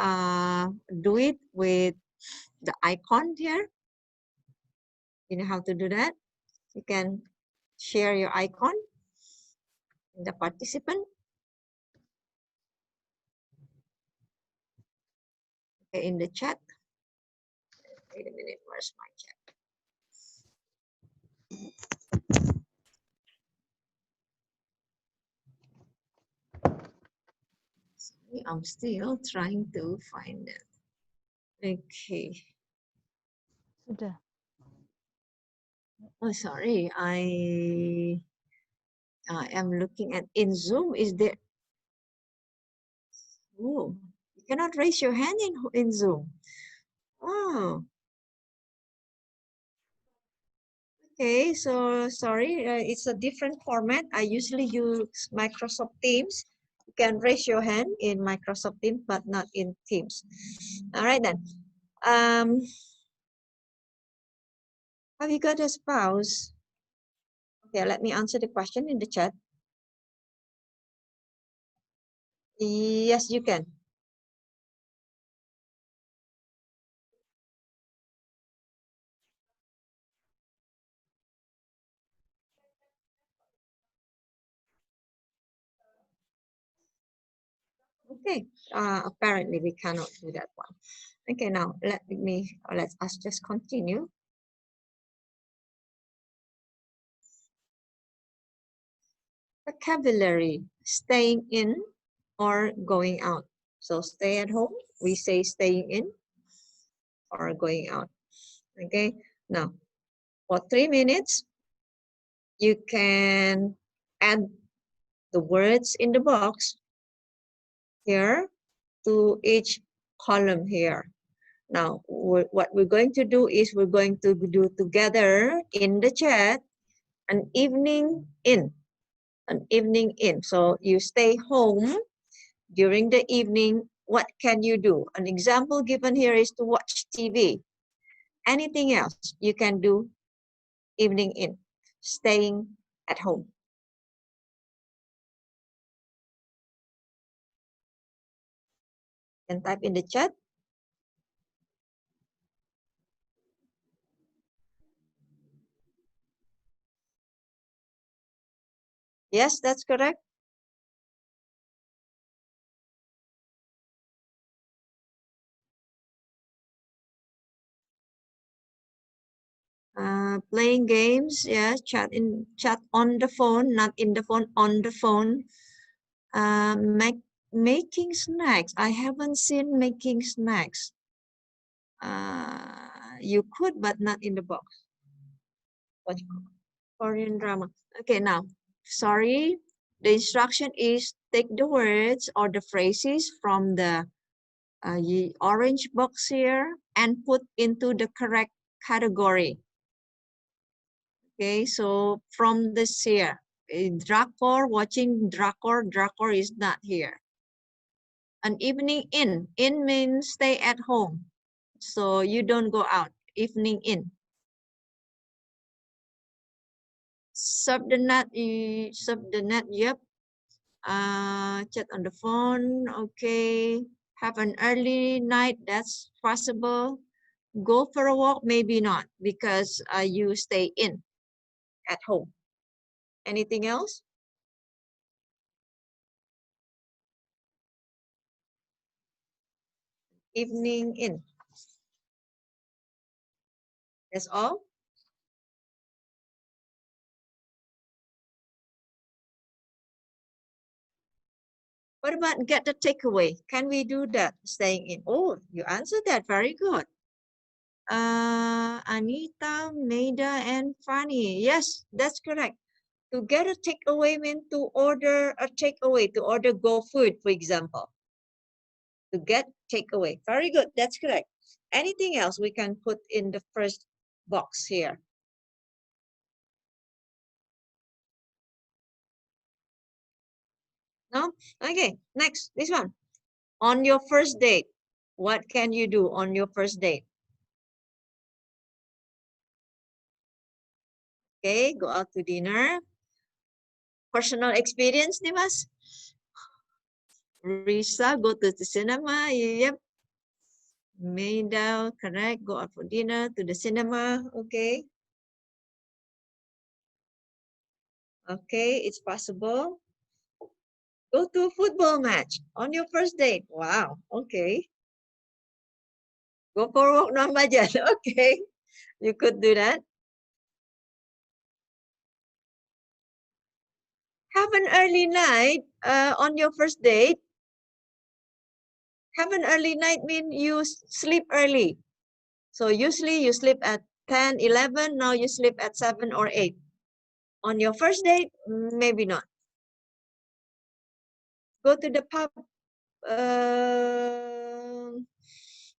do it with the icon here. You know how to do that? You can share your icon in the participant. Okay, in the chat. Wait a minute, where's my chat? Sorry, I'm still trying to find it. Okay. Sudah. Oh, sorry. I am looking at in Zoom. Is there? Oh, you cannot raise your hand in Zoom. Oh, okay. So sorry, it's a different format. I usually use Microsoft Teams. You can raise your hand in Microsoft Teams, but not in Teams. All right then. Have you got a spouse? Okay, let me answer the question in the chat. Yes, you can. Okay, apparently we cannot do that one. Okay, now let us just continue. Vocabulary, staying in or going out. So stay at home, we say staying in or going out. Okay, now for 3 minutes, you can add the words in the box here to each column here. Now, what we're going to do is we're going to do together in the chat an evening in. An evening in. So you stay home during the evening. What can you do? An example given here is to watch TV. Anything else you can do evening in, staying at home. And type in the chat. Yes, that's correct. Playing games, yeah, chat on the phone, not in the phone, on the phone. Making snacks. I haven't seen making snacks. You could, but not in the box. Watch Korean drama. Okay, now, sorry. The instruction is take the words or the phrases from the orange box here and put into the correct category. Okay, so from this here, Drakor, watching Drakor is not here. An evening in means stay at home. So you don't go out, evening in. Serve the nut, yep. Chat on the phone, okay. Have an early night, that's possible. Go for a walk, maybe not, because you stay in at home. Anything else? Evening in. That's all? What about get the takeaway? Can we do that? Staying in. Oh, you answered that. Very good. Anita, Maida, and Fanny. Yes, that's correct. To get a takeaway means to order a takeaway, to order Go Food, for example. To get takeaway. Very good. That's correct. Anything else we can put in the first box here? No? Okay, next, this one. On your first date, what can you do on your first date? Okay, go out to dinner. Personal experience nih, Mas? Risa, go to the cinema. Yep. Maida, correct. Go out for dinner to the cinema. Okay. Okay, it's possible. Go to a football match on your first date. Wow. Okay. Go for a walk non budget. Okay. You could do that. Have an early night on your first date. Have an early night means you sleep early. So usually you sleep at 10, 11. Now you sleep at 7 or 8. On your first date, maybe not. Go to the pub.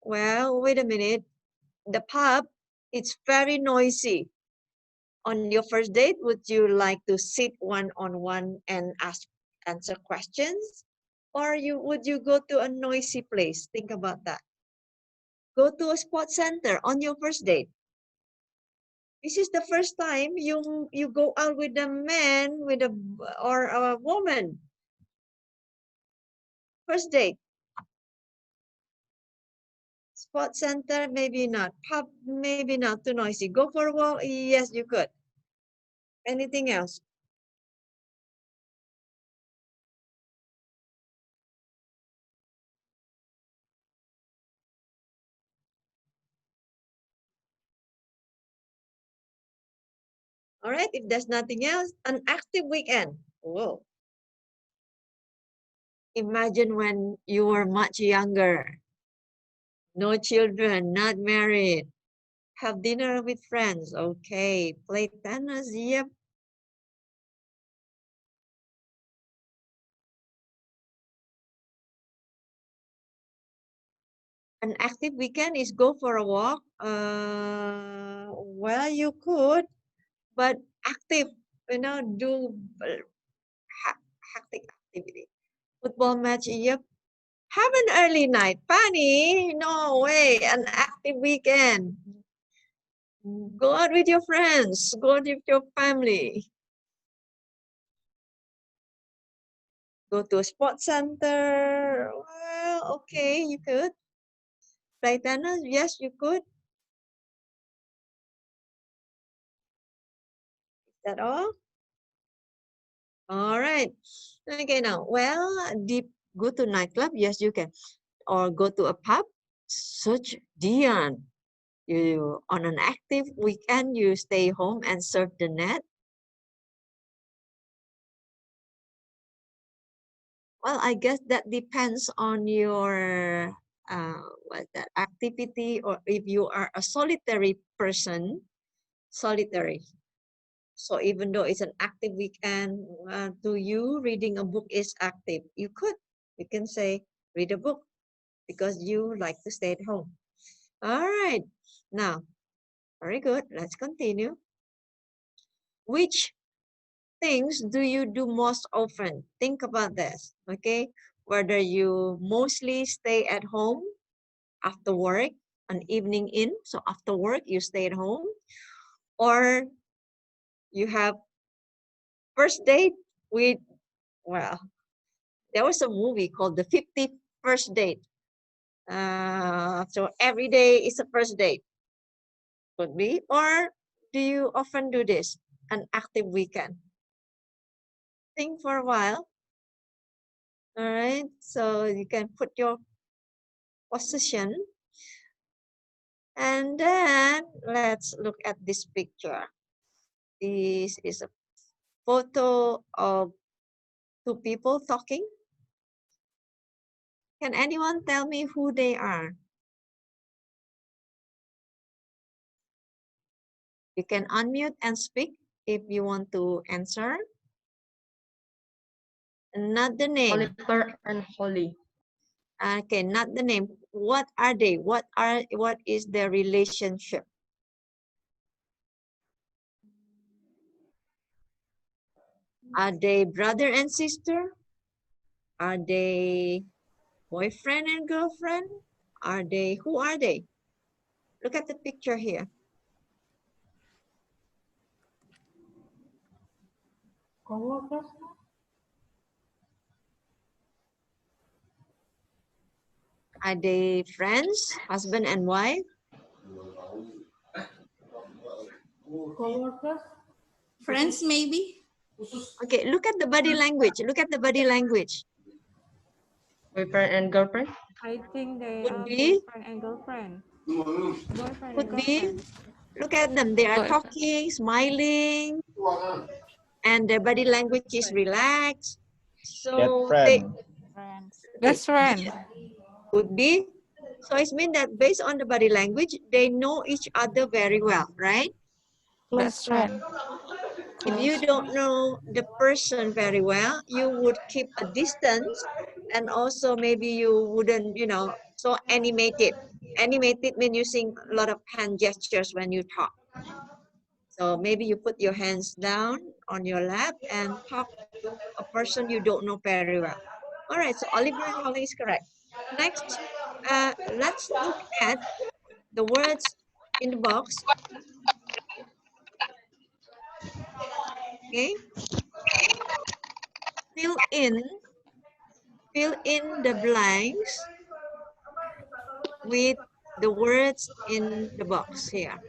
Well, wait a minute. The pub, it's very noisy. On your first date, would you like to sit one-on-one and answer questions? Or would you go to a noisy place? Think about that. Go to a sports center on your first date. This is the first time you go out with a man or a woman. First date. Sports center, maybe not. Pub, maybe not. Too noisy. Go for a walk. Yes, you could. Anything else? All right, if there's nothing else, an active weekend. Whoa. Imagine when you were much younger. No children, not married. Have dinner with friends. Okay. Play tennis. Yep. An active weekend is go for a walk. Well, you could, but active, do hectic activity. Football match, yep. Have an early night. Funny, no way, an active weekend. Go out with your friends, go out with your family. Go to a sports center. Well, okay, you could. Play tennis, yes, you could. Is that all? All right. Okay, now, well, go to nightclub, yes, you can. Or go to a pub, search Dion. You on an active weekend, you stay home and surf the net. Well, I guess that depends on your activity, or if you are a solitary person, solitary. So even though it's an active weekend, to you, reading a book is active. You can say, read a book because you like to stay at home. All right. Now, very good. Let's continue. Which things do you do most often? Think about this, okay? Whether you mostly stay at home after work, an evening in, so after work you stay at home, or you have first date with, well, There was a movie called The 51st Date. So every day is a first date. Could be. Or do you often do this? An active weekend. Think for a while. All right. So you can put your position. And then let's look at this picture. This is a photo of two people talking. Can anyone tell me who they are? You can unmute and speak if you want to answer. Not the name. Oliver and Holly. Okay, not the name. What are they? What is their relationship? Are they brother and sister? Are they boyfriend and girlfriend? Who are they? Look at the picture here. Co-workers? Are they friends, husband and wife? Co-workers? Friends, maybe? Okay, look at the body language. Look at the body language. Boyfriend and girlfriend? I think they Could are be. boyfriend and girlfriend. Boyfriend and Could be. girlfriend. Look at them. They are Boyfriend. talking, smiling, and their body language is relaxed. So they Friends. okay, Best friend. could be. So it means that based on the body language, they know each other very well, right? Best friend. If you Close don't friend. know the person very well, you would keep a distance, and also maybe you wouldn't, so animated. Animated means using a lot of hand gestures when you talk. So maybe you put your hands down on your lap and talk to a person you don't know very well. All right, so Oliver and Holly is correct. Next, let's look at the words in the box. Okay, fill in the blanks with the words in the box here.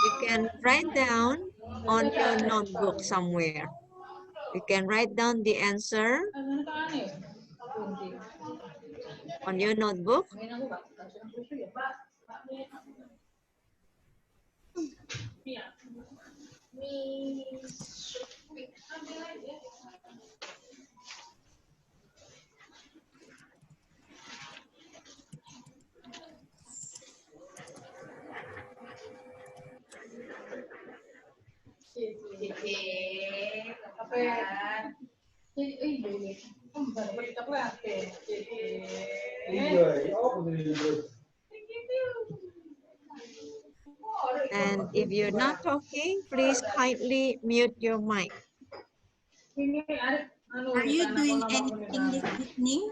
You can write down on your notebook somewhere. You can write down the answer on your notebook. And if you're not talking, please kindly mute your mic. Are you doing anything this evening?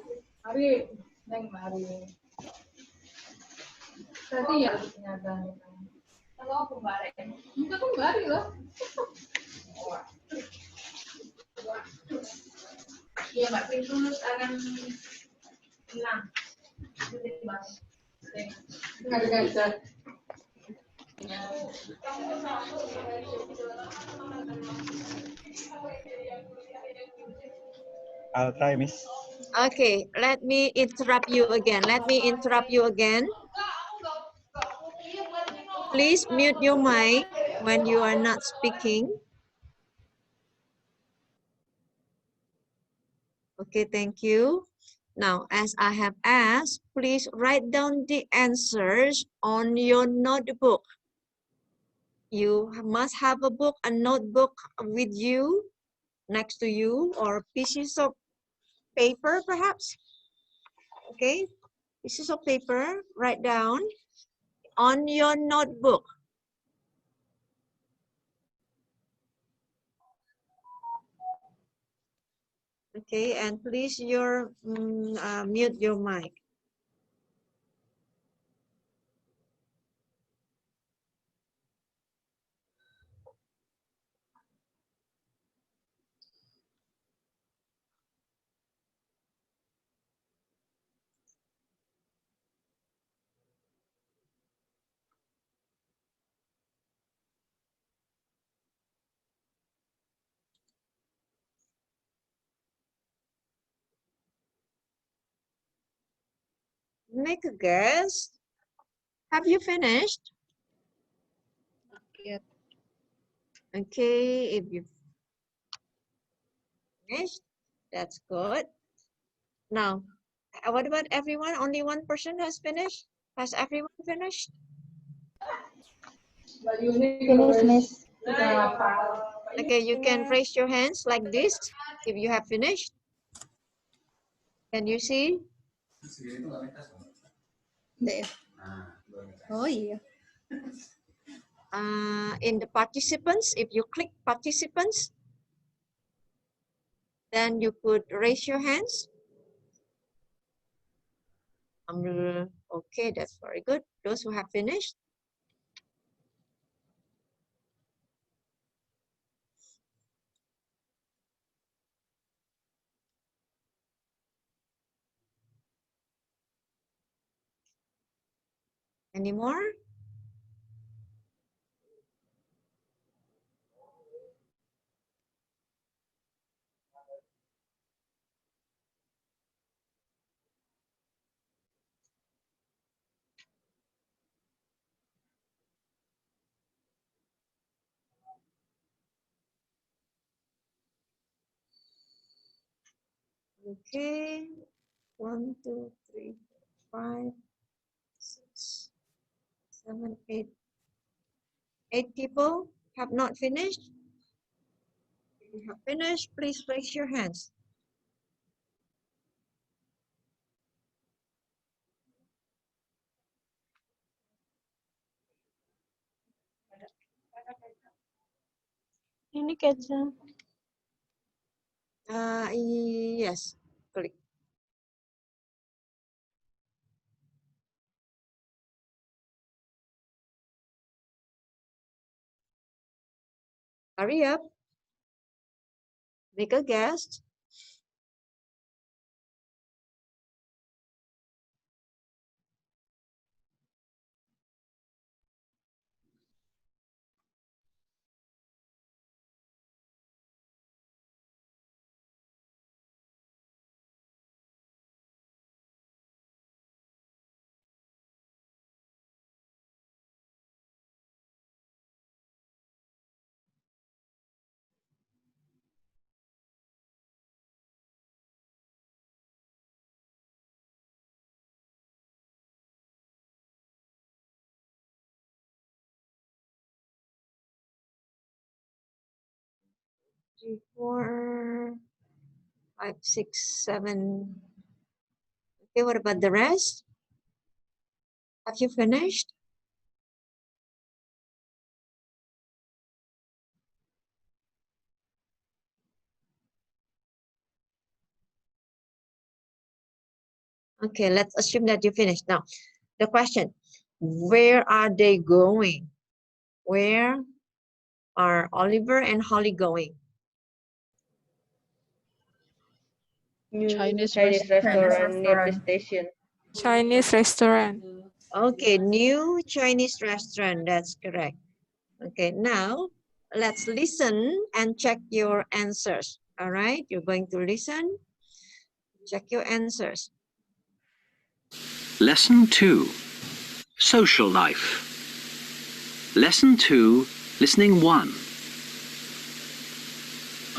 I'll try, Miss. Okay, let me interrupt you again. Please mute your mic when you are not speaking. Okay, thank you. Now, as I have asked, please write down the answers on your notebook. You must have a book, a notebook with you, next to you, or pieces of paper perhaps. Okay, pieces of paper, write down on your notebook. Okay, and please mute your mic. Make a guess. Have you finished? Yet. Okay, if you finished, that's good. Now, what about everyone? Only one person has finished? Has everyone finished? Finish, Miss. Okay, you can raise your hands like this if you have finished. Can you see? There. Oh iya. In the participants, if you click participants, then you could raise your hands. Okay, that's very good. Those who have finished. Any more? Okay, 1, 2, 3, 4, 5, 6, 7, 8. 8 people have not finished. If you have finished, please raise your hands. Ini kecap. Yes, click. Hurry up. Make a guess. Three, 4, 5, 6, 7. Okay, what about the rest? Have you finished? Okay, let's assume that you finished. Now, the question, where are they going? Where are Oliver and Holly going? Chinese restaurant near the station. Chinese restaurant. Okay, new Chinese restaurant, that's correct. Okay, now let's listen and check your answers. All right, you're going to listen, check your answers. Lesson 2, Social Life. Lesson 2, Listening 1.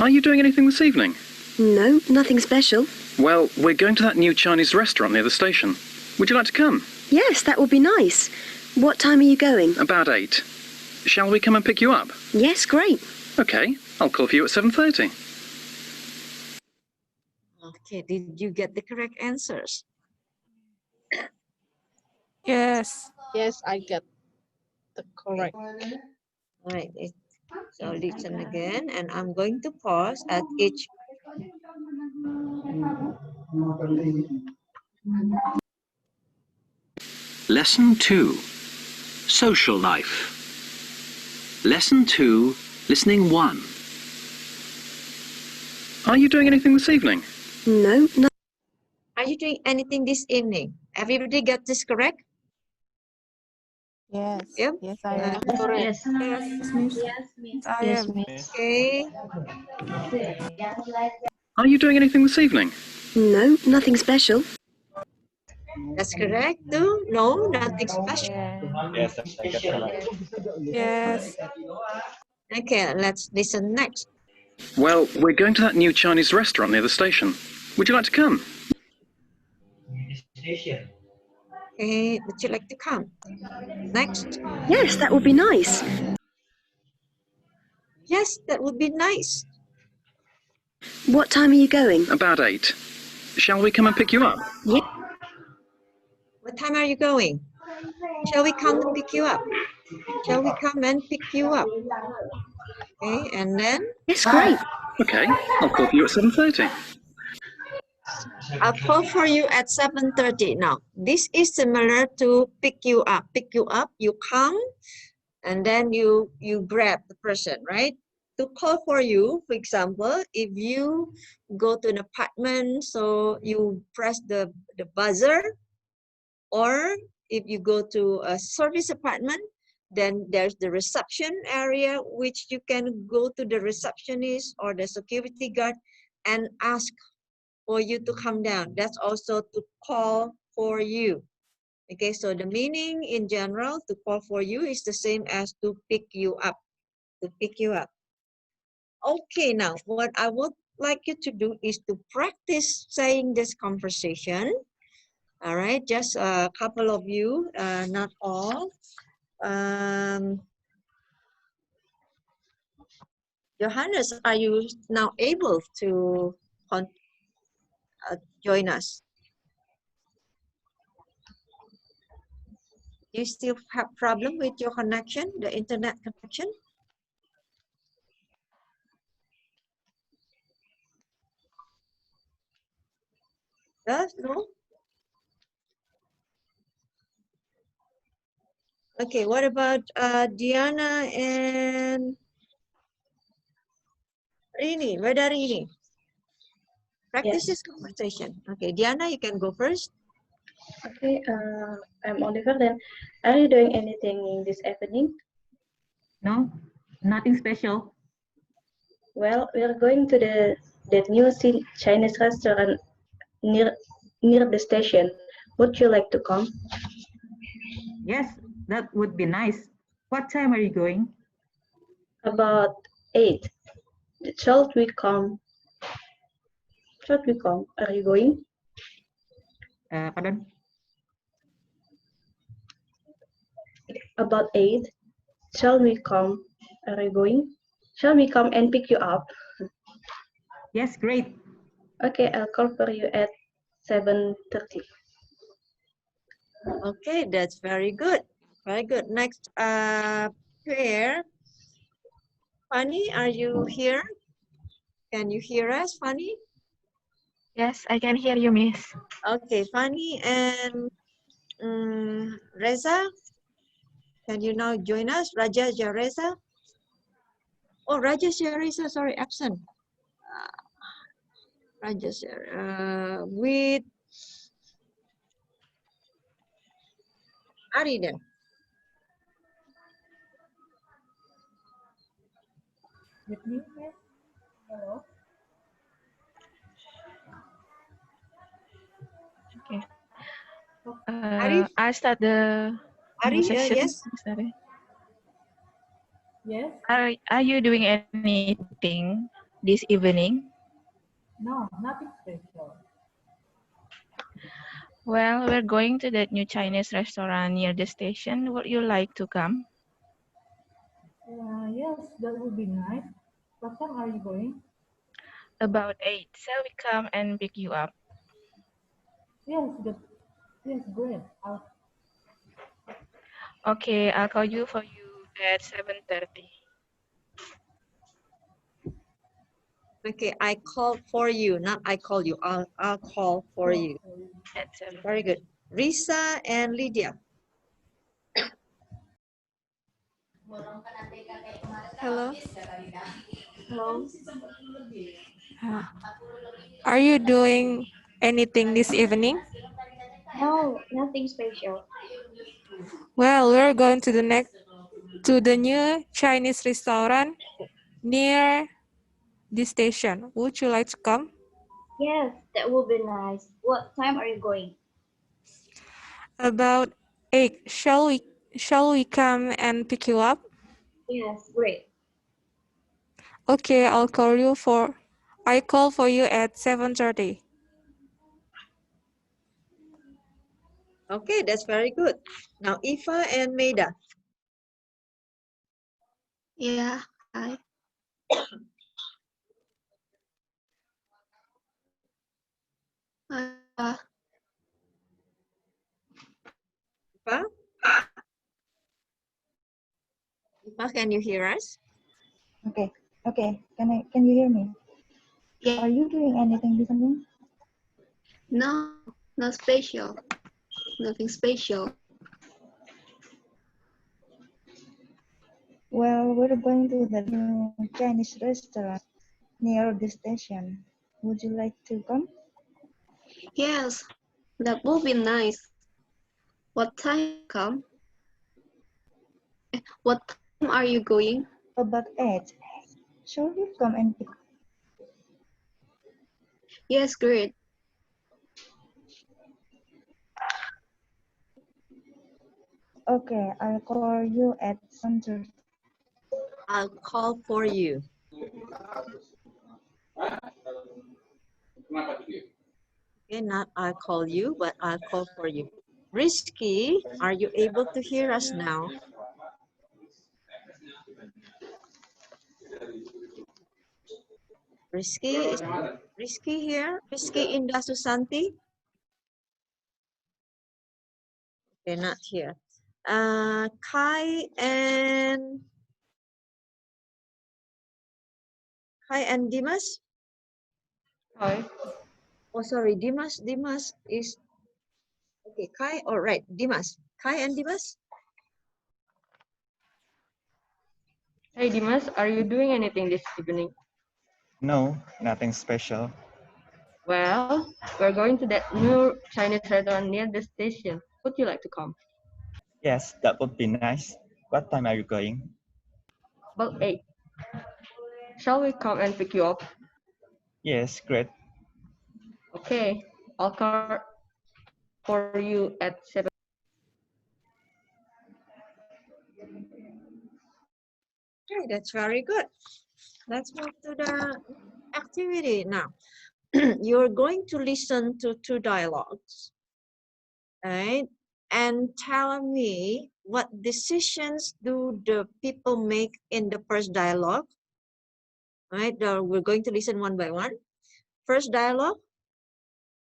Are you doing anything this evening? No, nothing special. Well, we're going to that new Chinese restaurant near the station. Would you like to come? Yes, that would be nice. What time are you going? About 8. Shall we come and pick you up? Yes, great. Okay, I'll call for you at 7:30. Okay, did you get the correct answers? Yes. Yes, I get the correct. All right, so listen again, and I'm going to pause at each Lesson 2. Social life. Lesson 2, Listening 1. Are you doing anything this evening? No, no. Are you doing anything this evening? Everybody got this correct? Yes. Yep. Yes, I am. Correct. Yes. Yes, miss. Yes, miss. I Yes, am. miss. Okay. Are you doing anything this evening? No, nothing special. That's correct too. No, nothing special. Yes, I got correct. Yes. Okay, let's listen next. Well, we're going to that new Chinese restaurant near the station. Would you like to come? Station. Okay, would you like to come? Next. Yes, that would be nice. Yes, that would be nice. What time are you going? About 8. Shall we come and pick you up? Yeah. What time are you going? Shall we come and pick you up? Shall we come and pick you up? Okay, and then? Yes, great. Okay, I'll call for you at 7:30. I'll call for you at 7:30. Now, this is similar to pick you up. Pick you up, you come, and then you grab the person, right? To call for you, for example, if you go to an apartment, so you press the buzzer, or if you go to a service apartment, then there's the reception area, which you can go to the receptionist or the security guard and ask for you to come down. That's also to call for you. Okay, so the meaning in general, to call for you is the same as to pick you up. To pick you up. Okay, now what I would like you to do is to practice saying this conversation. All right, just a couple of you, not all. Johannes, are you now able to join us? Do you still have problem with your connection, the internet connection? Yes, no? Okay, what about Diana and Rini? Where are Rini? Practice this conversation. Okay, Diana, you can go first. Okay, I'm Oliver. Then, are you doing anything this evening? No, nothing special. Well, we're going to that new Chinese restaurant near the station. Would you like to come? Yes, that would be nice. What time are you going? About 8. Shall we come? Shall we come? Are you going? Pardon? About 8. Shall we come? Are you going? Shall we come and pick you up? Yes, great. Okay, I'll call for you at 7:30. Okay, that's very good. Very good. Next, Claire. Fanny, are you here? Can you hear us, Fanny? Yes, I can hear you, Miss. Okay, Fanny and Reza, can you now join us? Raja Jareza? Oh, Raja Jareza, sorry, absent. Raja with Ari then. With me, yes. Hello. Okay. Arif? I start the Ari, conversation. yes. Sorry. Yes. Are you doing anything this evening? No, nothing special. Well, we're going to that new Chinese restaurant near the station. Would you like to come? Yes, that would be nice. What time are you going? About 8. Shall we come and pick you up? Yes, yes, great. Okay, I'll call you for you at 7:30. Okay, I called for you, not I call you. I'll call for you. Very good. Risa and Lydia. Hello. Hello. Uh, Are you doing anything this evening? No, nothing special. Well, we're going to the new Chinese restaurant near the station. Would you like to come? Yes, that would be nice. What time are you going? About 8. Shall we come and pick you up? Yes, great. Okay, I call for you at 7:30. Okay, that's very good. Now, Ifa and Maida. Yeah, hi. Uh, Ifa? Ifa, can you hear us? Okay, okay. Can you hear me? yeah. Are you doing anything this evening? No, not special. Nothing special. Well, we're going to the new Chinese restaurant near the station. Would you like to come? Yes, that would be nice. What time come? What time are you going? About 8. Shall we come and pick? Yes, great. Okay, I'll call you at 7:30. I'll call for you. Okay, not I'll call you, but I'll call for you. Risky, are you able to hear us now? Risky, is Risky here? Risky Indah Susanti? Okay, not here. Kai and Dimas? Hi. Oh, sorry, Dimas is, okay, Kai, all right, Dimas. Kai and Dimas? Hey Dimas, are you doing anything this evening? No, nothing special. Well, we're going to that new Chinese restaurant near the station. Would you like to come? Yes, that would be nice. What time are you going? About 8. Shall we come and pick you up? Yes, great. Okay, I'll call for you at 7. Okay, that's very good. Let's move to the activity now. You're going to listen to 2 dialogues, right? And tell me what decisions do the people make in the first dialogue, right? We're going to listen one by one. First dialogue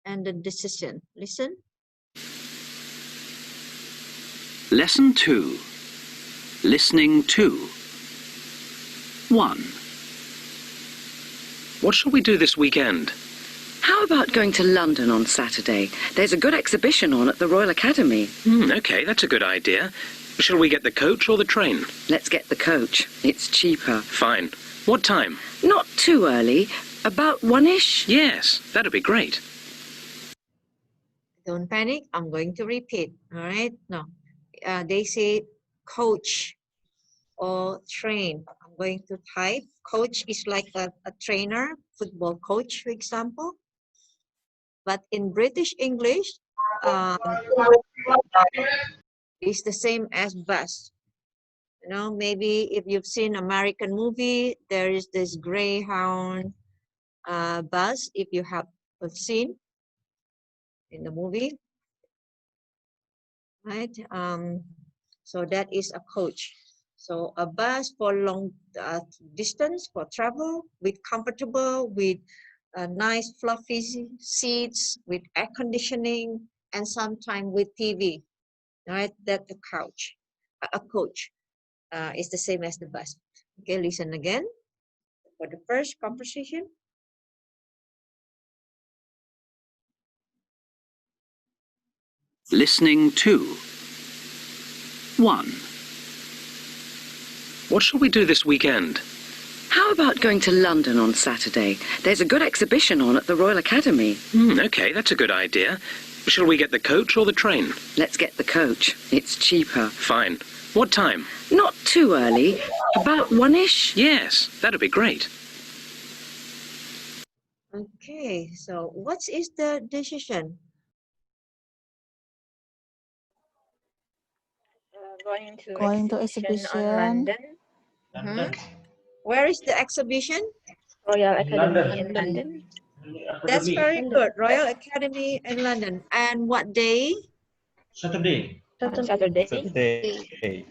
and the decision. Listen. Lesson 2. Listening 2. 1. What shall we do this weekend? How about going to London on Saturday? There's a good exhibition on at the Royal Academy. Okay, that's a good idea. Shall we get the coach or the train? Let's get the coach. It's cheaper. Fine. What time? Not too early. About 1-ish? Yes, that'd be great. Don't panic. I'm going to repeat. All right. No, they say coach or train. I'm going to type. Coach is like a trainer, football coach, for example. But in British English, it's the same as bus. You know, maybe if you've seen American movie, there is this Greyhound bus. If you have seen in the movie, right? So that is a coach. So a bus for long distance, for travel, with comfortable, with nice fluffy seats, with air conditioning, and sometimes with TV. Right, that the couch, a coach is the same as the bus. Okay, listen again for the first conversation. Listening 2. 1. What shall we do this weekend? How about going to London on Saturday? There's a good exhibition on at the Royal Academy. Okay, that's a good idea. Shall we get the coach or the train? Let's get the coach. It's cheaper. Fine. What time? Not too early. About 1-ish? Yes, that'd be great. Okay, so what is the decision? Going to exhibition on London, Mhm. Where is the exhibition? Royal Academy London. in London. That's Academy. very good. Royal Academy in London. And what day? Saturday. On Saturday. Saturday.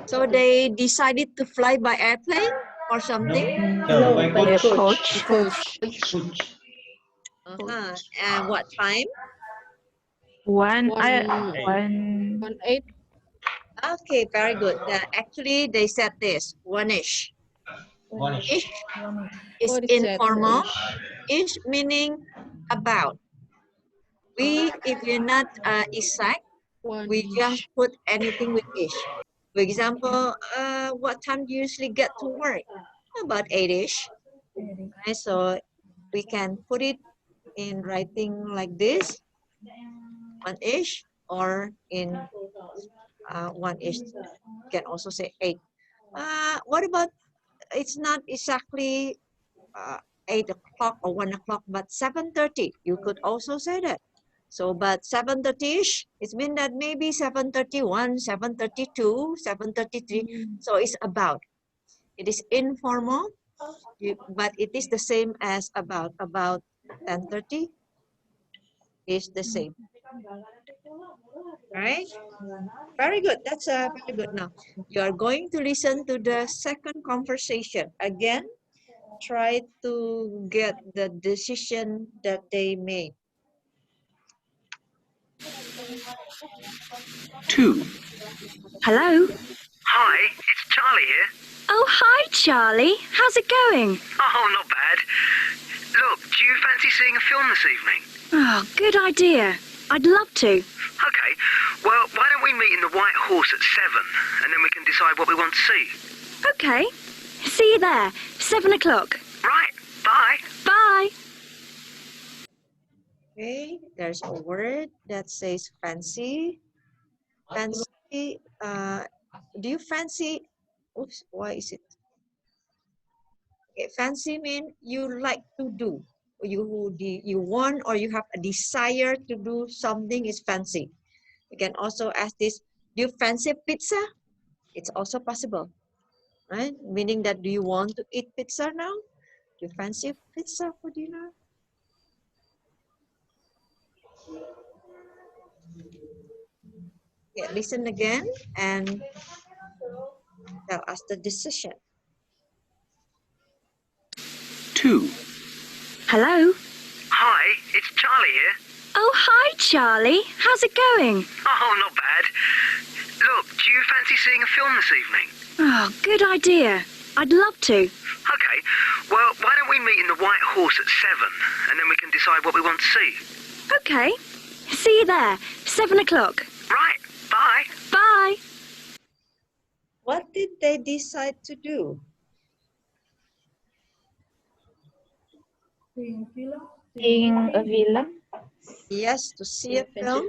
So they decided to fly by airplane or something? No, by By coach. coach. Coach. And what time? One, One 8. Okay, very good. Actually, they said this, 1-ish. One-ish. Ish is What is that? informal. Ish meaning about. If we're not exact, we just put anything with ish. For example, what time do you usually get to work? About 8-ish. Okay, so we can put it in writing like this, 1-ish, or in 1-ish. You can also say 8. What about, it's not exactly 8 o'clock or 1 o'clock, but 7:30. You could also say that. So, but 7:30-ish, it means that maybe 7:31, 7:32, 7:33. So it's about. It is informal, but it is the same as about. About 10:30 is the same. Right? Very good. That's very good. Now, you are going to listen to the second conversation. Again, try to get the decision that they made. 2. Hello? Hi, it's Charlie here. Oh, hi, Charlie. How's it going? Oh, not bad. Look, do you fancy seeing a film this evening? Oh, good idea. I'd love to. Okay, well, why don't we meet in the White Horse at 7, and then we can decide what we want to see. Okay. See you there. 7 o'clock. Right, bye. Bye. Okay, there's a word that says fancy. Fancy, do you fancy, oops, why is it? Okay, fancy means you like to do. You want or you have a desire to do something is fancy. You can also ask this, do you fancy pizza? It's also possible, right? Meaning that do you want to eat pizza now? Do you fancy pizza for dinner? Yeah, listen again and tell us the decision. 2. Hello? Hi, it's Charlie here. Oh, hi, Charlie. How's it going? Oh, not bad. Look, do you fancy seeing a film this evening? Oh, good idea. I'd love to. Okay, well, why don't we meet in the White Horse at 7, and then we can decide what we want to see. Okay. See you there. 7 o'clock. Right, bye. Bye. What did they decide to do? Seeing film. Seeing a film. Yes, to see a film.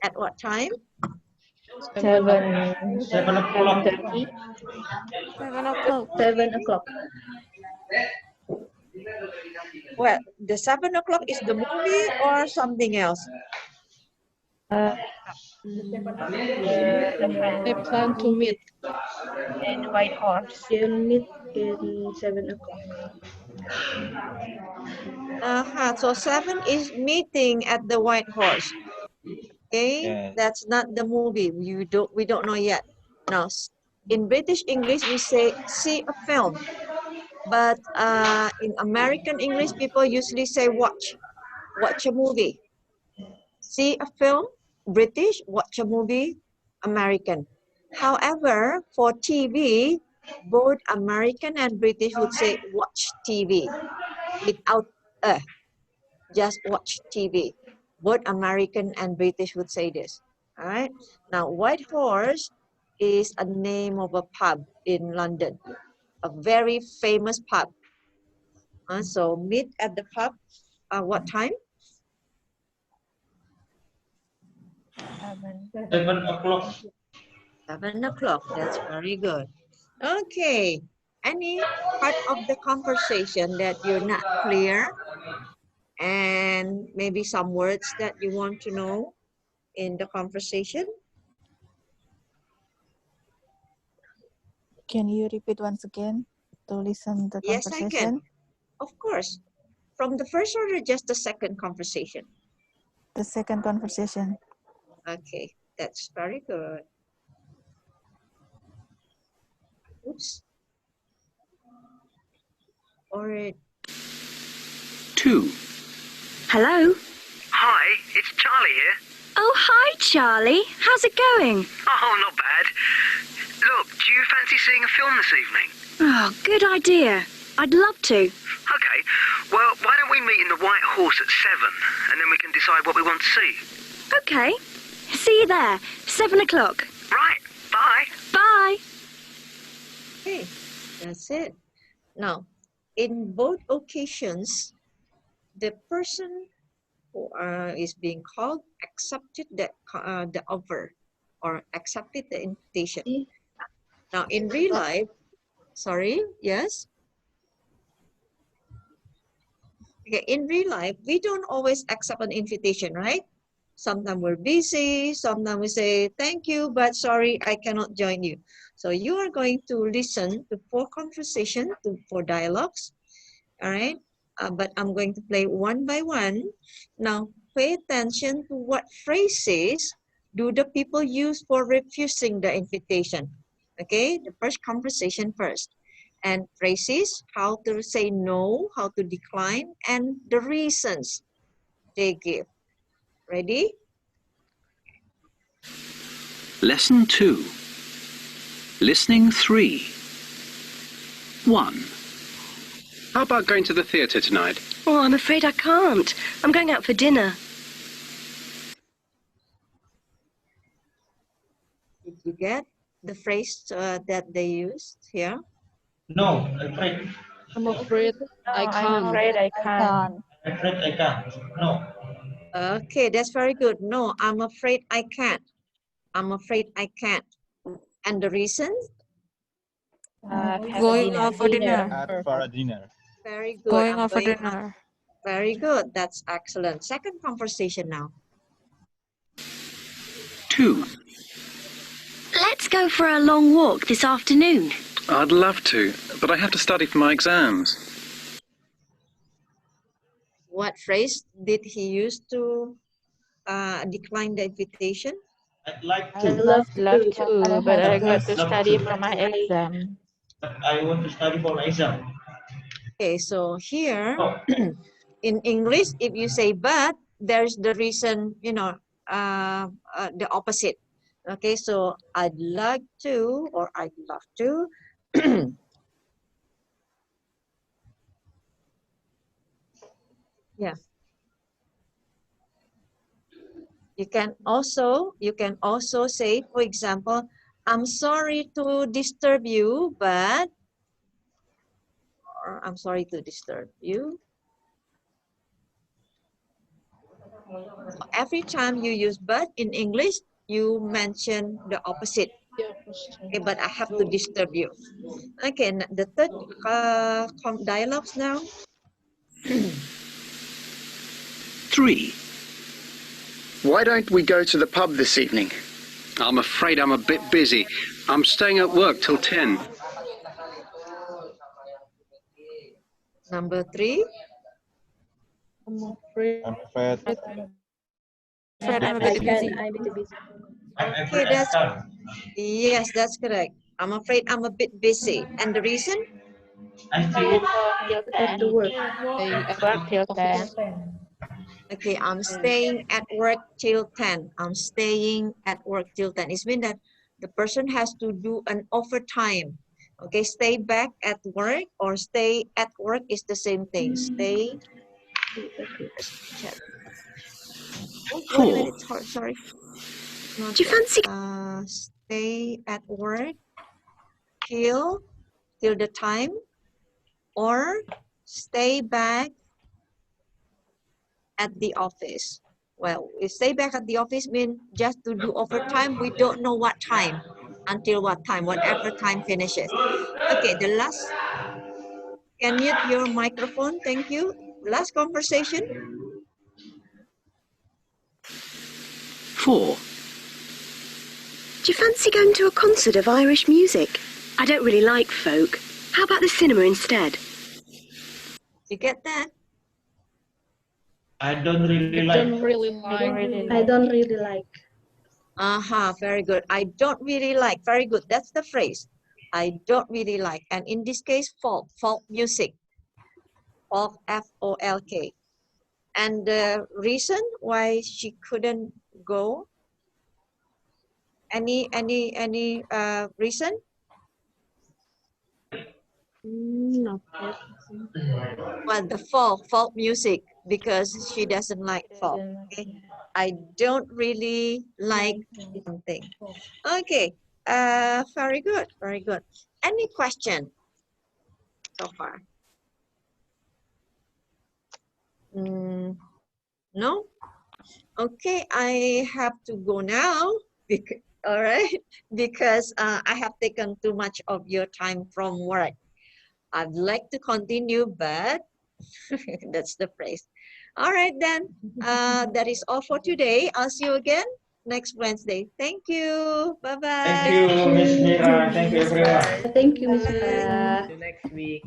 At what time? 7:30. 7 o'clock. 7 o'clock. Well, the 7 o'clock is the movie or something else? They plan to meet. In White Horse. They meet in 7 o'clock. So 7 is meeting at the White Horse. Okay, Yes. that's not the movie. We don't know yet. Now, in British English, we say see a film. But in American English, people usually say watch a movie. See a film, British, watch a movie, American. However, for TV, both American and British would say watch TV without just watch TV. Both American and British would say this. All right. Now, White Horse is a name of a pub in London, a very famous pub. So meet at the pub. What time? 7 o'clock. 7 o'clock. That's very good. Okay. Any part of the conversation that you're not clear, and maybe some words that you want to know in the conversation? Can you repeat once again to listen the Yes, I can. conversation? Of course. From the first or just the second conversation? The second conversation. Okay, that's very good. Oops. All right. 2. Hello? Hi, it's Charlie here. Oh, hi, Charlie. How's it going? Oh, not bad. Look, do you fancy seeing a film this evening? Oh, good idea. I'd love to. Okay, well, why don't we meet in the White Horse at 7, and then we can decide what we want to see. Okay. See you there. 7 o'clock. Right, bye. Bye. Okay, that's it. Now, in both occasions, the person who is being called accepted the offer or accepted the invitation. Now, in real life, sorry, yes? Okay, in real life, we don't always accept an invitation, right? Sometimes we're busy, sometimes we say, thank you, but sorry, I cannot join you. So you are going to listen to 4 conversations, 4 dialogues, all right? But I'm going to play one by one. Now, pay attention to what phrases do the people use for refusing the invitation. Okay, the first conversation first. And phrases, how to say no, how to decline, and the reasons they give. Ready? Lesson 2. Listening 3. 1. How about going to the theatre tonight? Oh, I'm afraid I can't. I'm going out for dinner. Did you get the phrase that they used here? No, afraid. I'm afraid I No, I'm can't. afraid I can't. Afraid I can't. No. Okay, that's very good. No, I'm afraid I can't. I'm afraid I can't. And the reason? Going out for dinner. Out for a dinner. Very good. Going out for dinner. Very good. That's excellent. Second conversation now. 2. Let's go for a long walk this afternoon. I'd love to, but I have to study for my exams. What phrase did he use to decline the invitation? I'd like I'd to. love to, but I got to study for my exam. But I want to study for my exam. Okay, so here Oh. in English, if you say but, there's the reason, the opposite. Okay, so I'd like to or I'd love to. Yeah. You can also say, for example, I'm sorry to disturb you, but, or I'm sorry to disturb you. Every time you use but in English, you mention the opposite. Okay, but I have to disturb you. Okay, the third dialogues now. 3. Why don't we go to the pub this evening? I'm afraid I'm a bit busy. I'm staying at work till 10. Number 3. I'm afraid. I'm afraid. I'm a bit busy. Okay, yes, that's correct. I'm afraid I'm a bit busy. And the reason? I still Have to work till 10. Okay, I'm staying at work till 10. I'm staying at work till 10. It means that the person has to do an overtime. Okay, stay back at work or stay at work is the same thing. Stay. Wait a minute. Sorry. Not Do you that. fancy? Stay at work till the time, or stay back at the office. Well, we stay back at the office means just to do overtime. We don't know what time, until what time, whatever time finishes. Okay, the last, can mute your microphone, thank you. Last conversation. 4. Do you fancy going to a concert of Irish music? I don't really like folk. How about the cinema instead? You get that? I don't really like. I don't really like. Aha, very good. I don't really like, very good. That's the phrase. I don't really like. And in this case, folk music. Folk, F-O-L-K. And the reason why she couldn't go? Any reason? Not yet. Well, the folk music, because she doesn't like folk. Okay? I don't really like something. Okay, very good, very good. Any question so far? No? Okay, I have to go now. All right, because I have taken too much of your time from work. I'd like to continue, but that's the phrase. All right, then. That is all for today. I'll see you again next Wednesday. Thank you. Bye-bye. Thank you, Miss Mira. Thank you, everyone. Thank you, Miss Bye. Mira. See you next week.